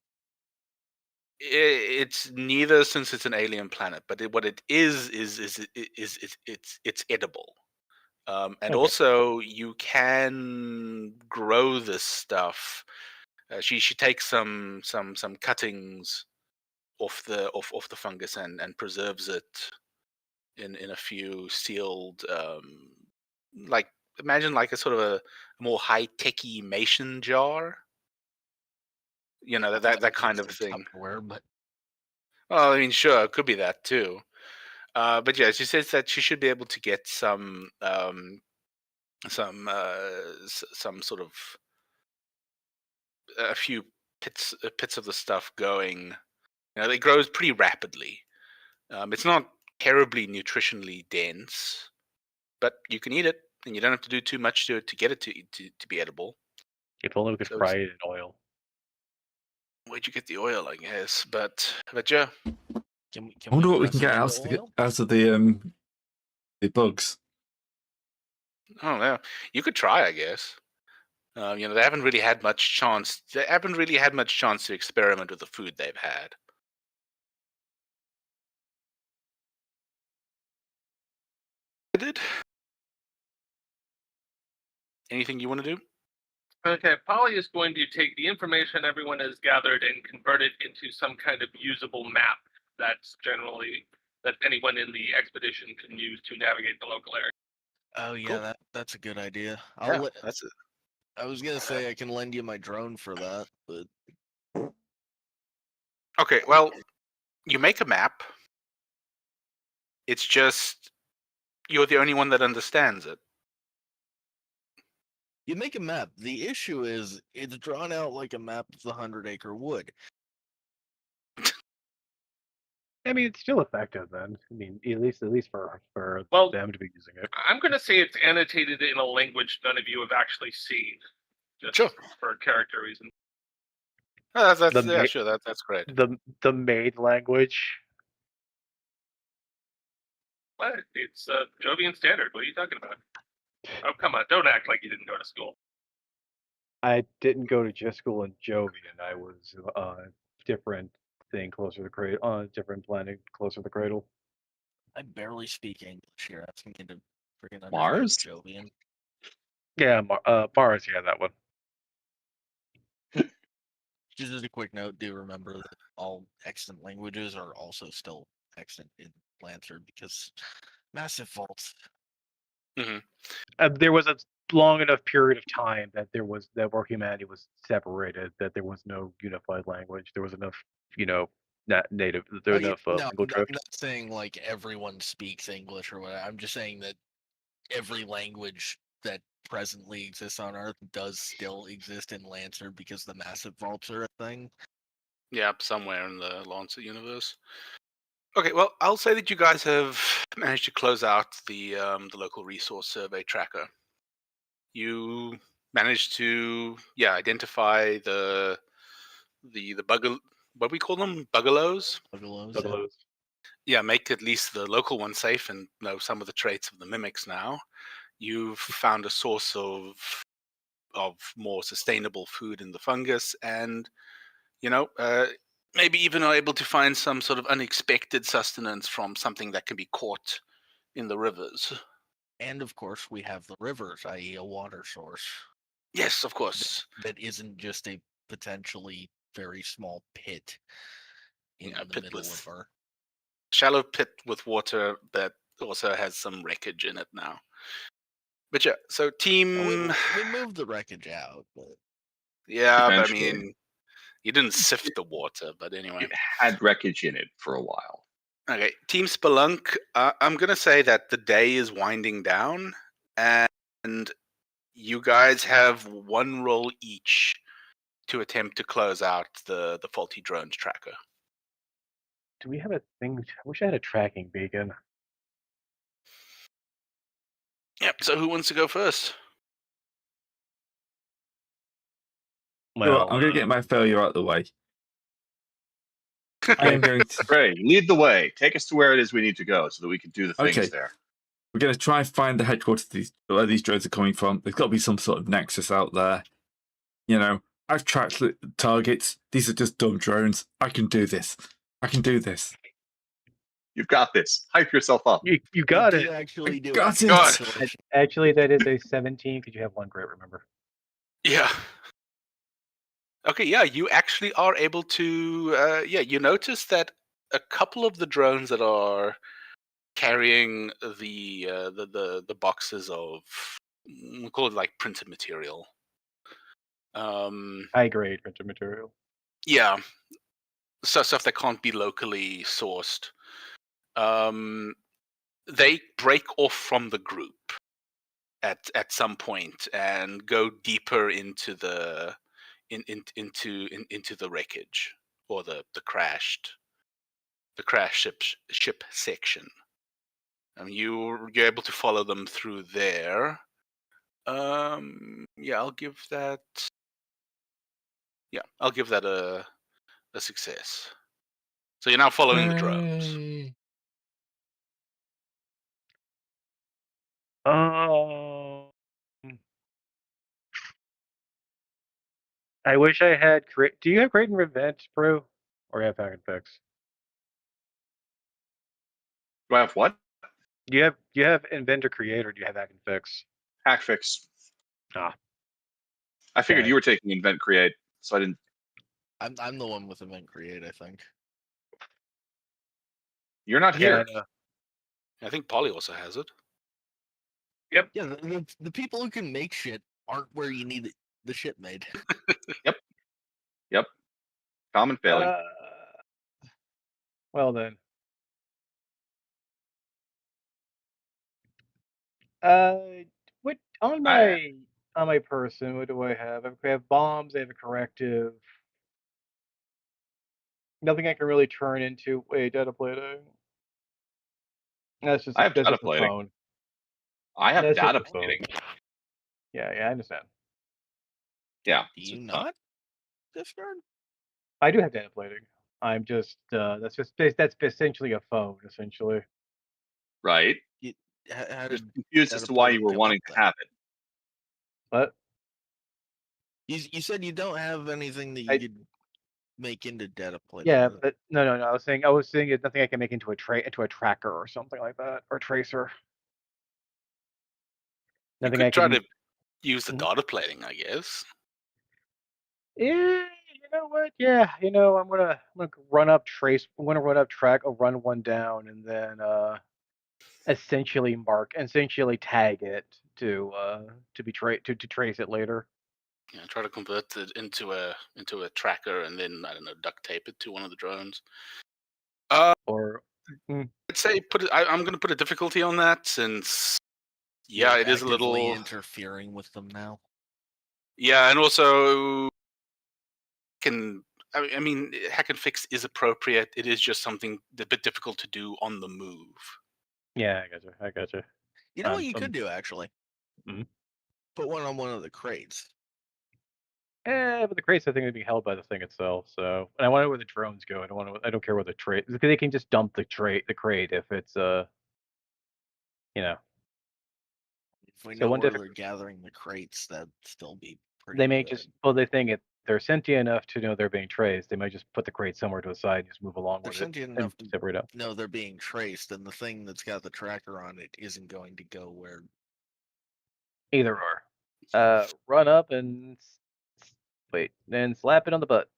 it's neither, since it's an alien planet, but what it is it's edible. And Okay. also you can grow this stuff. She takes some cuttings off the fungus and preserves it in a few sealed, like, imagine like a sort of a more high techy mason jar. That kind of thing. Tupperware, but Well, I mean, sure, it could be that too. But yeah, she says that she should be able to get some sort of a few pits of the stuff going. It grows pretty rapidly. It's not terribly nutritionally dense, but you can eat it, and you don't have to do too much to get it to be edible. If only we could So fry it's- it in oil. Where'd you get the oil? I guess, but yeah. can we? I wonder what we press can get it out into of oil? the bugs. I don't know. You could try, I guess. They haven't really had much chance. They haven't really had much chance to experiment with the food they've had. Did anything you want to do? Okay, Polly is going to take the information everyone has gathered and convert it into some kind of usable map that's generally that anyone in the expedition can use to navigate the local area. Oh yeah, Cool. that's a good idea. That's it. I was gonna say I can lend you my drone for that, but Okay, well, you make a map. It's just you're the only one that understands it. you make a map. The issue is it's drawn out like a map of the 100-acre wood. I mean, it's still effective then. I mean, at least for Well- them to be using it. I'm going to say it's annotated in a language none of you have actually seen, just Sure. for character reasons. That's The yeah, ma- sure. That's great. The maid language. What? It's Jovian standard. What are you talking about? Oh, come on! Don't act like you didn't go to school. I didn't go to just school in Jovian. I was different thing closer to the cradle, different planet closer to the cradle. I barely speak English here. Asking me to freaking understand Mars? Jovian. Yeah, Mars. Yeah, that one. Just as a quick note, do remember that all extant languages are also still extant in Lancer because massive vaults. There was a long enough period of time that where humanity was separated, that there was no unified language. There was enough, not native. There was enough no, lingual I'm drift. not saying like everyone speaks English or whatever. I'm just saying that every language that presently exists on Earth does still exist in Lancer because the massive vaults are a thing. Yeah, somewhere in the Lancer universe. Okay, well, I'll say that you guys have managed to close out the local resource survey tracker. You managed to identify the what we call them, bugalows. Bugalows. Bugalows. Yeah, make at least the local one safe and know some of the traits of the mimics now. You've found a source of more sustainable food in the fungus, and maybe even are able to find some sort of unexpected sustenance from something that can be caught in the rivers. And of course, we have the rivers, i.e., a water source Yes, of course. that isn't just a potentially very small pit in Yeah, the pit middle with- of our. Shallow pit with water that also has some wreckage in it now. But yeah, so team. We moved the wreckage out, but Yeah, but I Eventually. mean, you didn't sift the water, but anyway. It had wreckage in it for a while. Okay, Team Spelunk, I'm going to say that the day is winding down, and you guys have one roll each to attempt to close out the faulty drones tracker. Do we have a thing? I wish I had a tracking beacon. Yep, so who wants to go first? Well, I'm going to get my failure out of the way. I am going to. Ray, lead the way. Take us to where it is we need to go so that we can do the things Okay. there. We're going to try and find the headquarters of where these drones are coming from. There's got to be some sort of nexus out there. I've tracked the targets. These are just dumb drones. I can do this. You've got this. Hype yourself up. You got did it. actually do got it. it. God. Actually, that is a 17 because you have one great remember. Yeah. Okay, yeah, you actually are able to. You notice that a couple of the drones that are carrying the boxes of, we call it like printed material. High grade printed material. Yeah, so stuff that can't be locally sourced. They break off from the group at some point and go deeper into the into the wreckage or the crashed ship section. You're able to follow them through there. I'll give that. Yeah, I'll give that a success. So you're now following the drones. Yay. I wish I had create. Do you have create and prevent, Brew, or you have hack and fix? Do I have what? Do you have invent or create, or do you have hack and fix? Hack fix. Ah, I figured okay. you were taking invent create, so I didn't. I'm the one with event create, I think. You're not Yeah, I here. know. I think Polly also has it. Yeah, the people who can make shit aren't where you need the shit made. Yep. Common failing. Well then. What on my person? What do I have? I have bombs. I have a corrective. Nothing I can really turn into. Wait, data plating. That's just I have that's data just a plating. phone. I have That's just data a phone. plating. Yeah, I understand. Yeah. Do you not? Discard? I do have data plating. I'm just that's essentially a phone, essentially. Right. How Just did confused as data to why you plating were come wanting up to then? have it. But You said you don't have anything that you I- could make into data plating. yeah, but no. I was saying it's nothing I can make into a tracker or something like that, or tracer. You Nothing could I try can. to use the Mhm. data plating, I guess. Yeah, you know what? Yeah, I'm gonna run up trace. I'm gonna run up track. I'll run one down and then essentially tag it to be to trace it later. Yeah, try to convert it into a tracker, and then I don't know, duct tape it to one of the drones. Or I'd say I'm going to put a difficulty on that, since You're it is a actively little. interfering with them now. Yeah, and also I mean, hack and fix is appropriate. It is just something a bit difficult to do on the move. yeah, I gotcha. You know what you could do actually? Mhm. Put one on one of the crates. But the crates I think would be held by the thing itself. So, and I wonder where the drones go. I don't care where the crate because they can just dump the crate if it's you know. If we So know one where different. they're gathering the crates, that'd still be pretty They may good. just they think if they're sentient enough to know they're being traced, they might just put the crate somewhere to the side and just move along They're with it sentient and enough to separate out. know they're being traced, and the thing that's got the tracker on it isn't going to go where. Either or. Run up and wait, then slap it on the butt.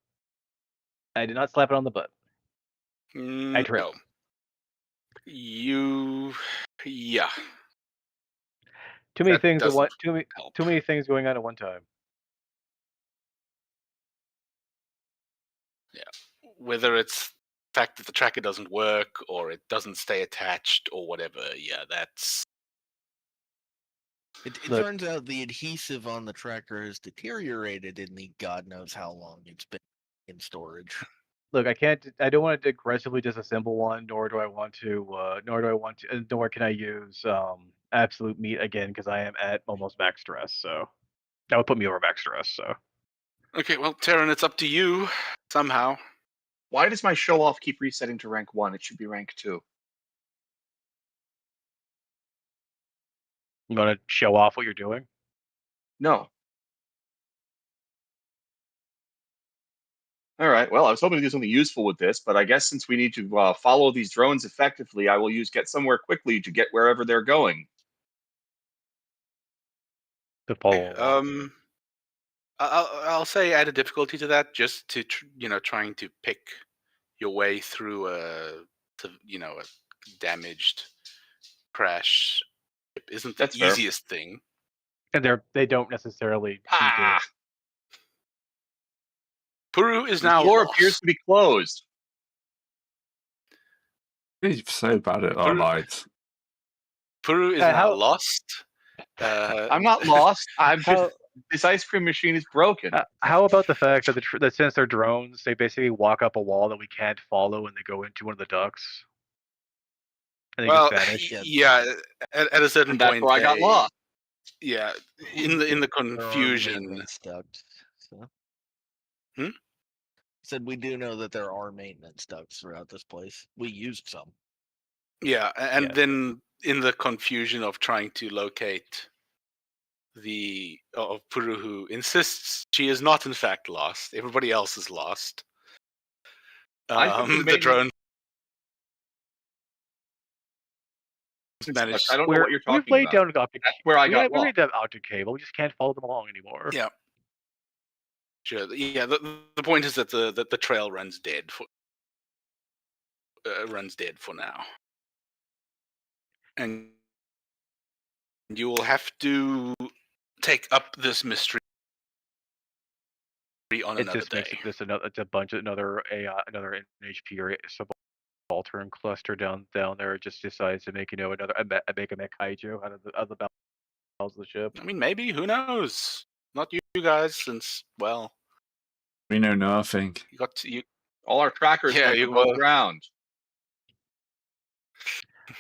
I did not slap it on the butt. I tripped. No. Yeah. Too many That things at doesn't one. help. Too many things going on at one time. Yeah. Whether it's the fact that the tracker doesn't work or it doesn't stay attached or whatever, yeah, that's. It Look. turns out the adhesive on the tracker has deteriorated in the God knows how long it's been in storage. Look, I don't want to aggressively disassemble one, nor do I want to. Nor can I use absolute meat again because I am at almost max stress. So that would put me over max stress. So. Okay, well, Terran, it's up to you somehow. Why does my show off keep resetting to rank 1? It should be rank 2. You want to show off what you're doing? No. All right. Well, I was hoping to do something useful with this, but I guess since we need to follow these drones effectively, I will use get somewhere quickly to get wherever they're going. To follow along. I'll say add a difficulty to that, just to trying to pick your way through a damaged crash isn't the That's fair. easiest thing. And they don't necessarily need to. Puru is The now floor lost. appears to be closed. He's so bad at our lives. Puru is now lost. I'm not lost. I'm just this ice cream machine is broken. How about the fact that that since they're drones, they basically walk up a wall that we can't follow, and they go into one of the ducts, and they just vanish. Yeah, at a certain And that's point, where I got lost. Yeah, in the confusion. Maintenance ducts. So. Said we do know that there are maintenance ducts throughout this place. We used some. Yeah, and then in the confusion of trying to locate of Puruhu insists she is not in fact lost. Everybody else is lost. I think we The maybe- drone Look, managed. I don't know what you're We've talking laid about. down optic. That's where I we got we lost. laid down optic cable. We just can't follow them along anymore. Yeah. Sure. Yeah. The point is that the trail runs dead for now, and you will have to take up this mystery on It another just day. makes it just another AI, another NHP or subaltern cluster down there. It just decides to make make a mech kaiju out of the bowels of the ship. I mean, maybe, who knows? Not you guys, since, well, We know nothing. you. All our trackers Yeah, went you above will. ground.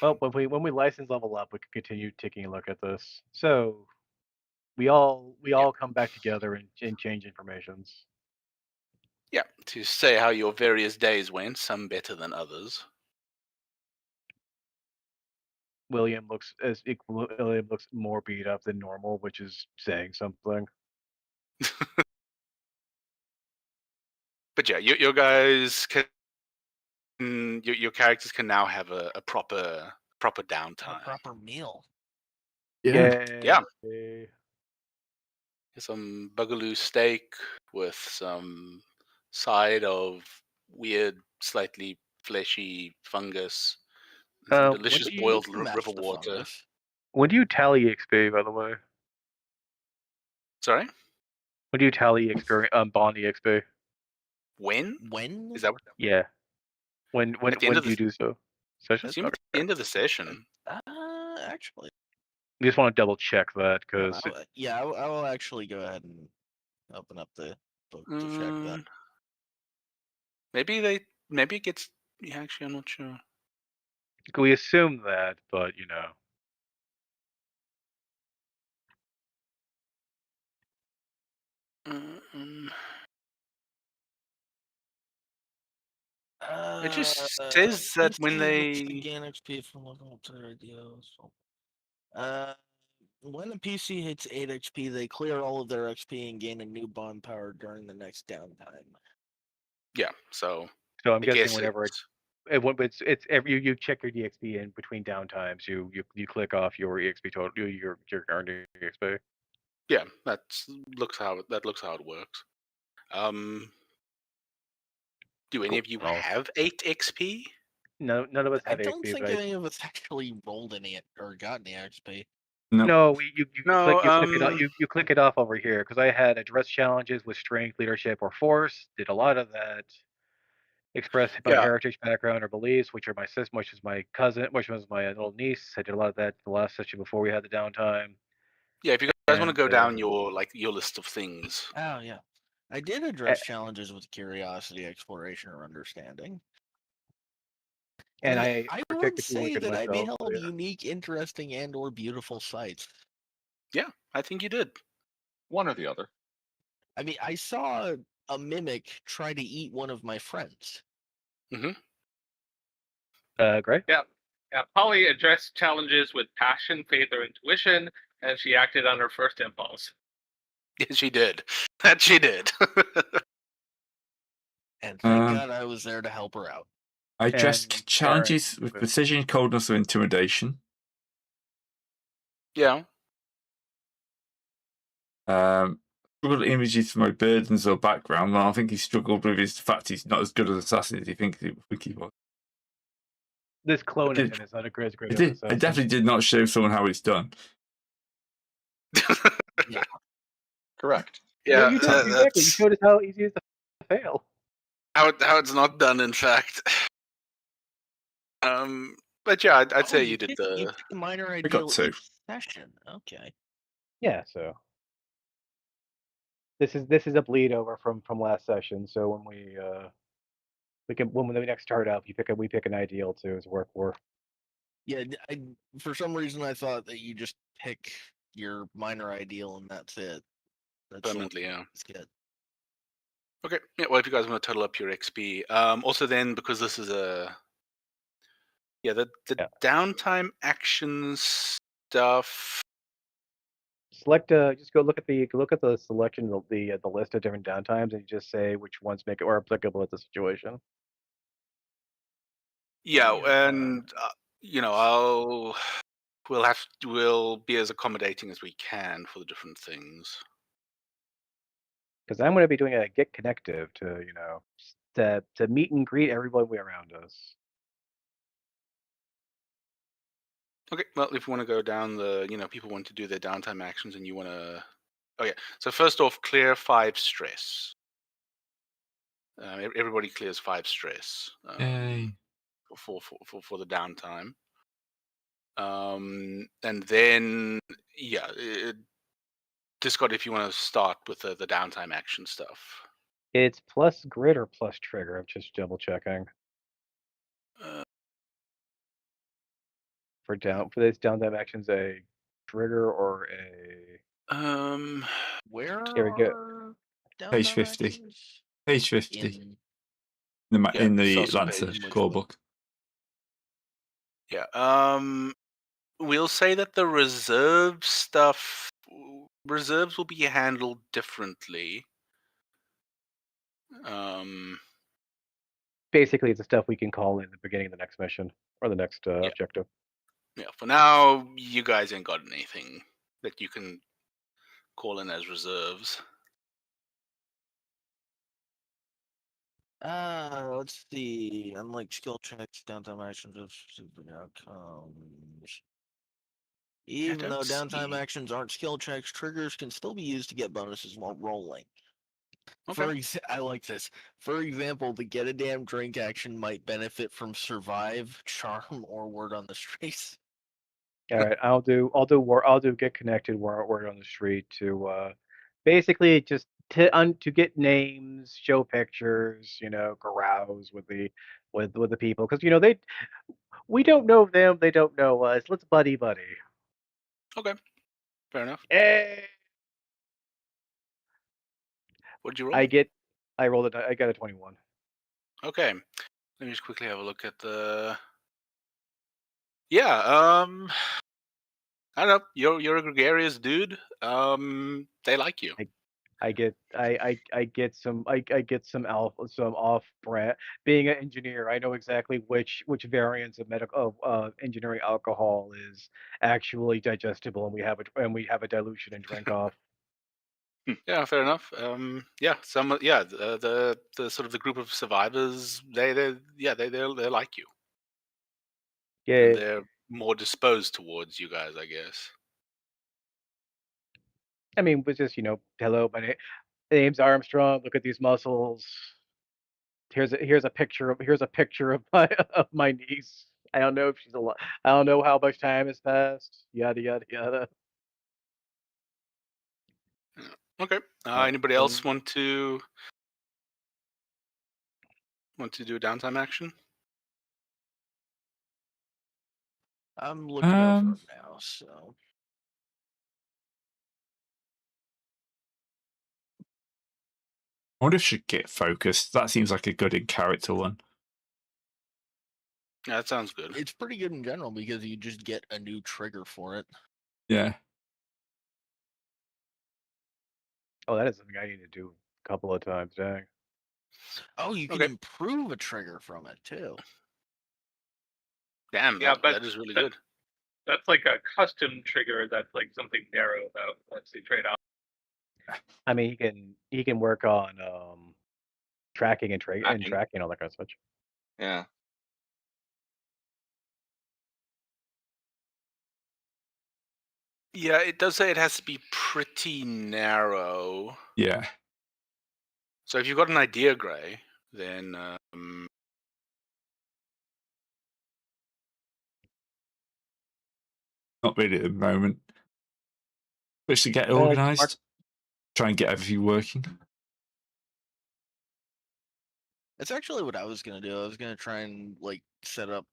Well, when we license level up, we can continue taking a look at this. So we all come back together and change informations. Yeah, to say how your various days went, some better than others. William looks more beat up than normal, which is saying something. But yeah, your guys can, your characters can now have a proper A downtime. proper meal. Yeah. Yay. Some boogaloo steak with some side of weird, slightly fleshy fungus, and some When delicious do you- boiled Match river the water. fungus. When do you tally XP, by the way? Sorry, When do you tally bond EXP? when When? is that? What Yeah. When At the end of do you the- do so? Session? Assume it's the end of the session. Actually, We just want to double check that because I will actually go ahead and open up the book to check that. Maybe it gets. Yeah, actually, I'm not sure. we assume that, but you know. It just says that when PC they. hits the gain XP from level up to their ideals. When a PC hits 8 XP, they clear all of their XP and gain a new bond power during the next downtime. Yeah, so So I'm I guessing guess whenever it's every you check your DXP in between downtimes, you click off your EXP total, your earned EXP. yeah, that looks how it works. Do any Cool. of you Well, have 8 XP? No, none of us I have don't XP. think But any of us actually rolled any or got any XP. No. no, you No, click it off. You click it off over here because I had address challenges with strength, leadership, or force. Did a lot of that. Express my Yeah. heritage, background, or beliefs, which are my sister, which is my cousin, which was my little niece. I did a lot of that the last session before we had the downtime. Yeah, if you guys want to And, go down your list of things. Oh yeah, I did address challenges with curiosity, exploration, or understanding. And I would particularly say look at that I myself, beheld yeah. unique, interesting, and/or beautiful sights. Yeah, I think you did. One or the other. I mean, I saw a mimic try to eat one of my friends. Gray? Yeah, Polly addressed challenges with passion, faith, or intuition, and she acted on her first impulse. Yes, she did. That she did. And thank God I was there to help her out. I addressed And challenges with precision, coldness, or intimidation. Yeah. Struggled images for my burdens or background. Well, I think he struggled with his fact he's not as good an assassin as he thinks he was. This clone of did- him is not a great I definitely did not show someone how it's done. Correct. Yeah, you exactly. You that's showed us how easy it is to fail. how it's not done. In fact, but yeah, I'd say you did You the. picked a minor got ideal two. each session. Okay. Yeah, so this is a bleed over from last session. So when when we next start up, we pick an ideal to work for. Yeah, for some reason I thought that you just pick your minor ideal and that's it. That's Permanently, yeah. That's good. Okay. Yeah. Well, if you guys want to total up your XP, also then because this is the downtime action stuff. select. Just go look at the selection, the list of different downtimes, and you just say which ones make it more applicable at the situation. Yeah, Yeah. and we'll be as accommodating as we can for the different things. Because I'm going to be doing a get connective to to meet and greet everybody around us. Okay, well, if you want to go down people want to do their downtime actions, and you want to, oh yeah. So first off, clear 5 stress. Everybody clears 5 stress Yay. for the downtime. And then Discord, if you want to start with the downtime action stuff. It's plus grid or plus trigger. I'm just double checking. For this downtime actions, a trigger or a Where Here we go. are Page downtime 50. actions? Page 50 In in the starts on Lancer page- core book. Yeah. We'll say that the reserves will be handled differently. basically it's the stuff we can call in the beginning of the next mission or the next objective. Yeah. For now, you guys ain't got anything that you can call in as reserves. Let's see. Unlike skill checks, downtime actions of specific outcomes. Even though don't downtime see. actions aren't skill checks, triggers can still be used to get bonuses while rolling. Okay. I like this. For example, the get a damn drink action might benefit from survive, charm, or word on the streets. All right, I'll do get connected word on the street to basically just to get names, show pictures, carouse with the people because we don't know them, they don't know us. Let's buddy. Okay. Fair enough. Hey, What'd you roll? I rolled it. I got a 21. Okay. Let me just quickly have a look at the. Yeah. I don't know. You're a gregarious dude. They like you. I get some off brand. Being an engineer, I know exactly which variants of engineering alcohol is actually digestible, and we have a dilution and drink off. Yeah, fair enough. Yeah, the sort of the group of survivors, they like you. Yeah, And they're more disposed towards you guys, I guess. I mean, was just hello, my name's Armstrong. Look at these muscles. Here's a picture of my niece. I don't know if she's alive. I don't know how much time has passed. Yada yada yada. Okay. Anybody else want to do a downtime action? I'm looking over them now, so. I wonder if she should get focused. That seems like a good in character one. Yeah, that sounds good. It's pretty good in general because you just get a new trigger for it. Yeah. Oh, that is something I need to do a couple of times. Dang. Oh, you can Okay. improve a trigger from it too. Damn, Yeah, but that is really good. That's like a custom trigger. That's like something narrow though. That's the trade-off. I mean, he can work on tracking and Tracking. tracking all that kind of stuff. Yeah. Yeah, it does say it has to be pretty narrow. Yeah. So if you've got an idea, Gray, then Not really at the moment. Wish to get organised. Try and get everything working. That's actually what I was gonna do. I was gonna try and like set up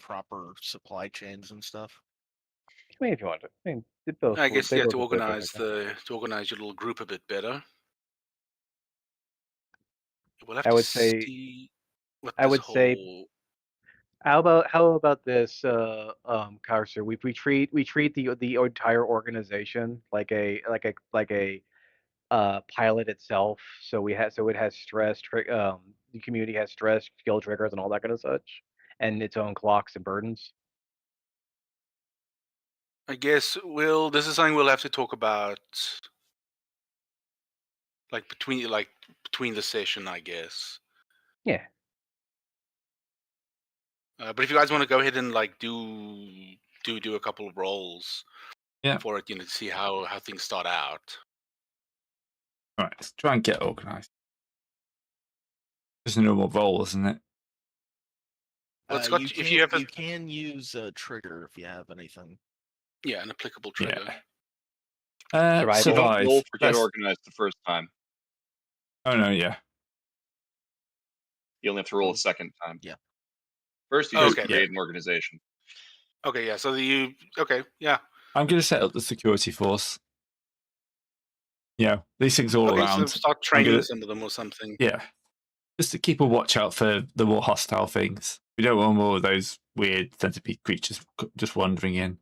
proper supply chains and stuff. I mean, if you want to. I mean, both. I guess they both to look good, organize okay. your little group a bit better. We'll have I to would say- see what I this would say- whole How about this, Carcer? We treat the entire organization like a pilot itself. So it has stress. The community has stress, skill triggers, and all that kind of such, and its own clocks and burdens. I guess this is something we'll have to talk about, between the session, I guess. Yeah. But if you guys want to go ahead and do a couple of rolls, Yeah. for it, to see how things start out. All right, let's try and get organized. Just a normal roll, isn't it? Well, Scott, you if you have you can use a trigger if you have anything. an applicable trigger. Yeah. Survival. So don't Survive. roll for get That's- organized the first time. Oh no, yeah. You only have to roll a second time. Yeah. First, you just Okay. create an organization. Okay, yeah. So yeah. I'm going to set up the security force. These things all Okay, around. so start training gonna- some of them or something. Yeah. Just to keep a watch out for the more hostile things. We don't want more of those weird centipede creatures just wandering in.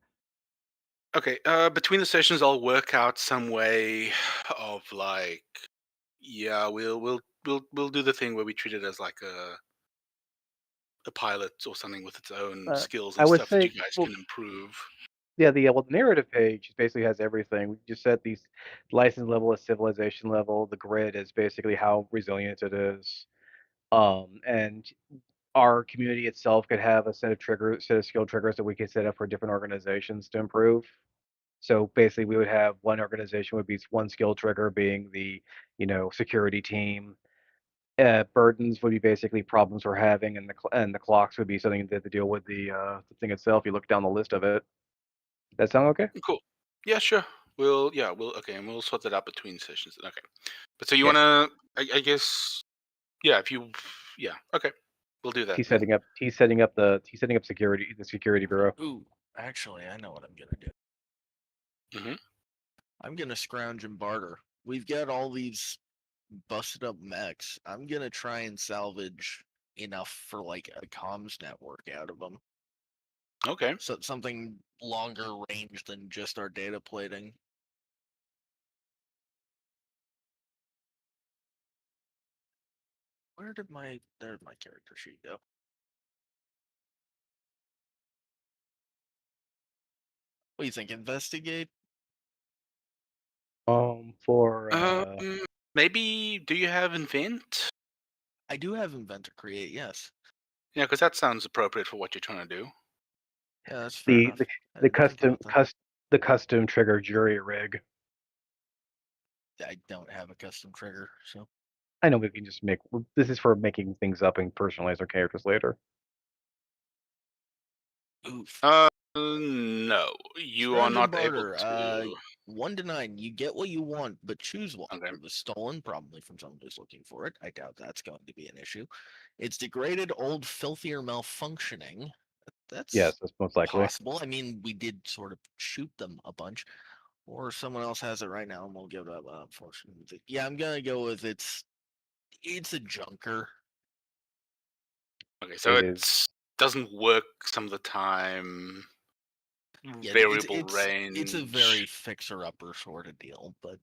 Okay. Between the sessions, I'll work out some way of we'll do the thing where we treat it as like a pilot or something with its own skills I and would stuff that you say- guys well- can improve. Yeah, the narrative page basically has everything. We just set these license level as civilization level. The grid is basically how resilient it is. And our community itself could have a set of skill triggers that we could set up for different organizations to improve. So basically, we would have one organization would be one skill trigger being the security team. Burdens would be basically problems we're having, and the clocks would be something that to deal with the thing itself. You look down the list of it. That sound okay? Cool. Yeah, sure. We'll and we'll sort that out between sessions. Okay. But so you Yeah. wanna I guess okay. We'll do that. He's then. setting up the security bureau. Ooh, actually, I know what I'm gonna do. Mhm. I'm gonna scrounge and barter. We've got all these busted up mechs. I'm gonna try and salvage enough for like a comms network out of them. Okay. So something longer range than just our data plating. There'd my character sheet go? What do you think? Investigate? For Maybe do you have invent? I do have invent or create, yes. Yeah, because that sounds appropriate for what you're trying to do. Yeah, that's fair enough. I didn't think about the custom trigger jury rig. that. I don't have a custom trigger, so I know we can just make. This is for making things up and personalize our characters later. oof. No, you Scrounge are and not barter, able to. 1 to 9, you get what you want, but choose one. Okay. It was stolen, probably from someone who's looking for it. I doubt that's going to be an issue. It's degraded, old, filthy, or malfunctioning. That's Yes, that's most likely. possible. I mean, we did sort of shoot them a bunch, or someone else has it right now, and we'll give that unfortunately. Yeah, I'm gonna go with it's a junker. Okay, so It it doesn't work some of the time. Yeah, Variable range. It's a very fixer-upper sort of deal, but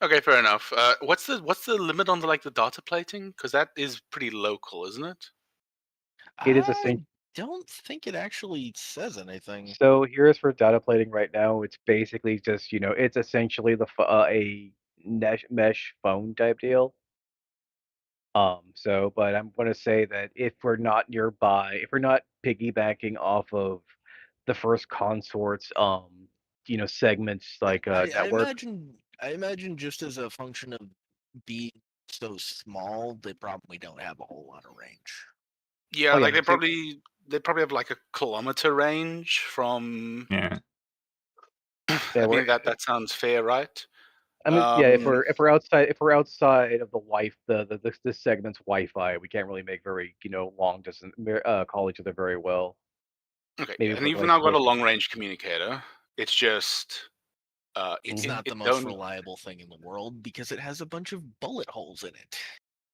Okay, fair enough. What's the limit on the data plating? Because that is pretty local, isn't it? It is I don't think it actually says anything. So here's for data plating right now. It's basically just it's essentially a mesh phone type deal. But I'm going to say that if we're not nearby, if we're not piggybacking off of the first consort's segments like network. I imagine just as a function of being so small, they probably don't have a whole lot of range. Yeah, Oh, yeah, they so- probably have a kilometer range from. Yeah. Yeah, I we're- mean that sounds fair, right? I mean, yeah, if Um, we're outside of the this segment's Wi-Fi, we can't really make very long distance call each other very well. Okay, maybe and for, you've like, now got a close- long range communicator. It's just It's it- not it the most don't- reliable thing in the world because it has a bunch of bullet holes in it.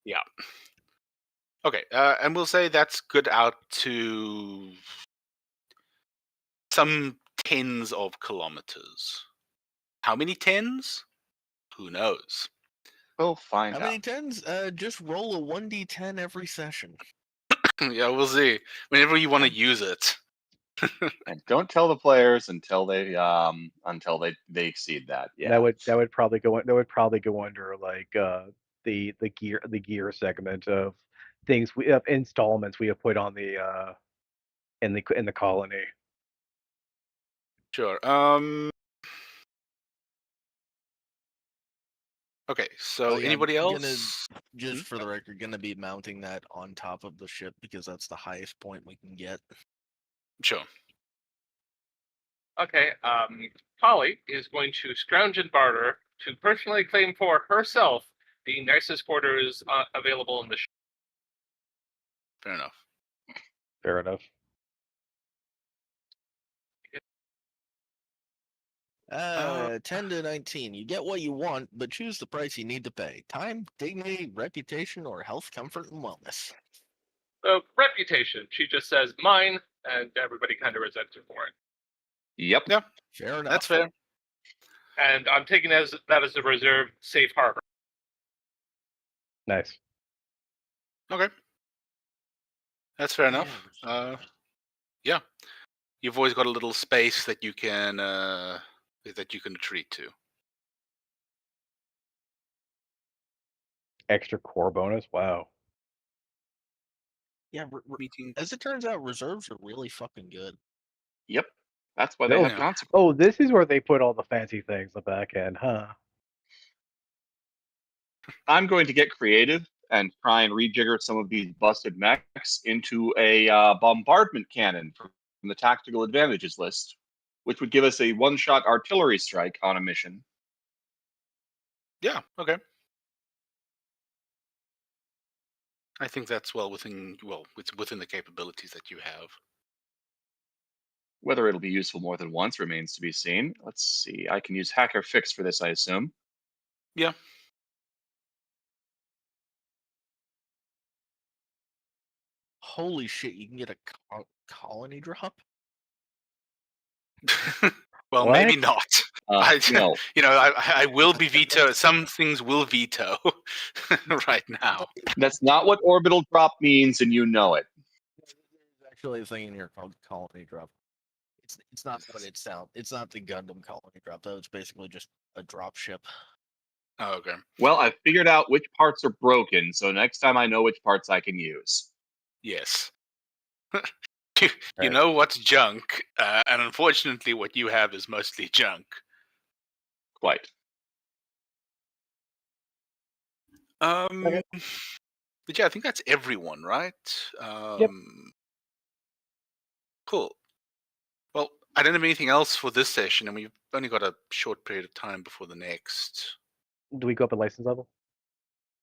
Yeah. Okay, and we'll say that's good out to some tens of kilometers. How many tens? Who knows? We'll find How out. many tens? Just roll a 1d10 every session. Yeah, we'll see. Whenever you want to Yeah. use it. And don't tell the players until they exceed that. Yeah. That would probably go under like the gear segment of things we of installments we have put on the in the colony. Sure. Okay, so Oh, yeah, anybody gonna- else? Just for the record, gonna be mounting that on top of the ship because that's the highest point we can get. Sure. Okay, Polly is going to scrounge and barter to personally claim for herself the nicest quarters available in the ship. Fair enough. Fair enough. Uh, 10 to 19. You get what you want, but choose the price you need to pay. Time, dignity, reputation, or health, comfort, and wellness. So, reputation. She just says mine, and everybody kind of resents her for it. Yep. Yeah, Fair enough. that's fair. And I'm taking that as a reserved safe harbor. Nice. Okay. That's fair enough. Yeah, Yeah. You've always got a little space that you can retreat to. Extra core bonus. Wow. yeah Meeting. as it turns out, reserves are really fucking good. Yep. That's why they Oh, have yeah. consequences. Oh, this is where they put all the fancy things the back end, huh? I'm going to get creative and try and rejigger some of these busted mechs into a bombardment cannon from the tactical advantages list, which would give us a one-shot artillery strike on a mission. Yeah. Okay. I think that's it's within the capabilities that you have. Whether it'll be useful more than once remains to be seen. Let's see. I can use Hacker Fix for this, I assume. Yeah. Holy shit, you can get a colony drop? Well, maybe What? not. No. I will be veto. Some things will veto right now. That's not what orbital drop means, and you know it. There's actually a thing in here called colony drop. It's not what it sounds. It's not the Gundam colony drop though. It's basically just a drop ship. Oh, okay. Well, I've figured out which parts are broken, so next time I know which parts I can use. Yes. You Right. know what's junk, and unfortunately, what you have is mostly junk. Quite. But yeah, I think that's everyone, right? Cool. Well, I don't have anything else for this session, and we've only got a short period of time before the next. Do we go up a license level?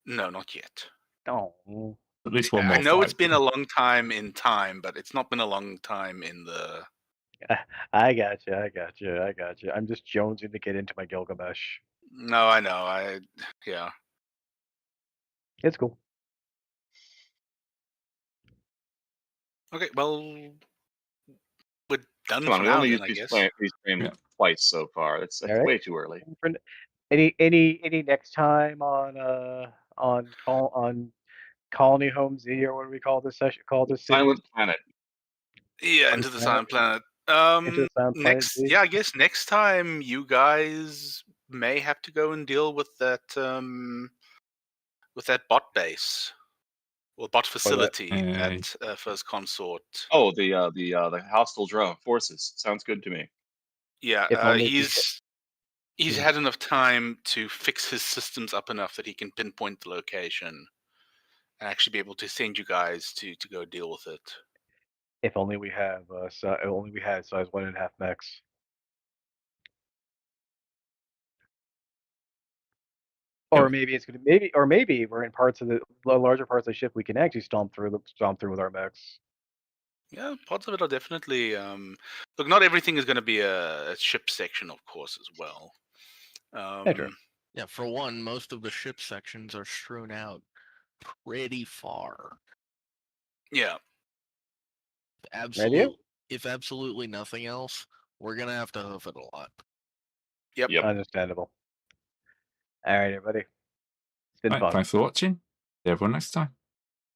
No, not yet. Oh. At least one more. I know it's fight. been a long time in time, but it's not been a long time in the. I got you. I'm just jonesing to get into my Gilgamesh. No, I know. Yeah. It's cool. Okay. Well, we're done Come on, for we now. only Then, used I guess. these frames Yeah. twice so far. That's All right. way too early. Any next time on Colony Home Z, or what do we call this session? Call this series? Silent Planet. Yeah, Silent Into the Planet. Silent Planet. Into the Silent Planet Next, Z? yeah, I guess next time you guys may have to go and deal with that bot base or bot facility Hey. at First Consort. Oh, the hostile drone forces. Sounds good to me. Yeah, If only he's Yeah. had enough time to fix his systems up enough that he can pinpoint the location and actually be able to send you guys to go deal with it. If only we have only we had size 1.5 mechs. Or maybe it's gonna maybe we're in parts of the larger parts of the ship we can actually stomp through with our mechs. Yeah, parts of it are definitely. Look, not everything is going to be a ship section, of course, as well. True. Yeah, for one, most of the ship sections are strewn out pretty far. Yeah. If absolutely nothing else, we're gonna have to hoof it a lot. Yep. Yep. Understandable. All right, everybody. It's been Right, fun. thanks for watching. See everyone next time.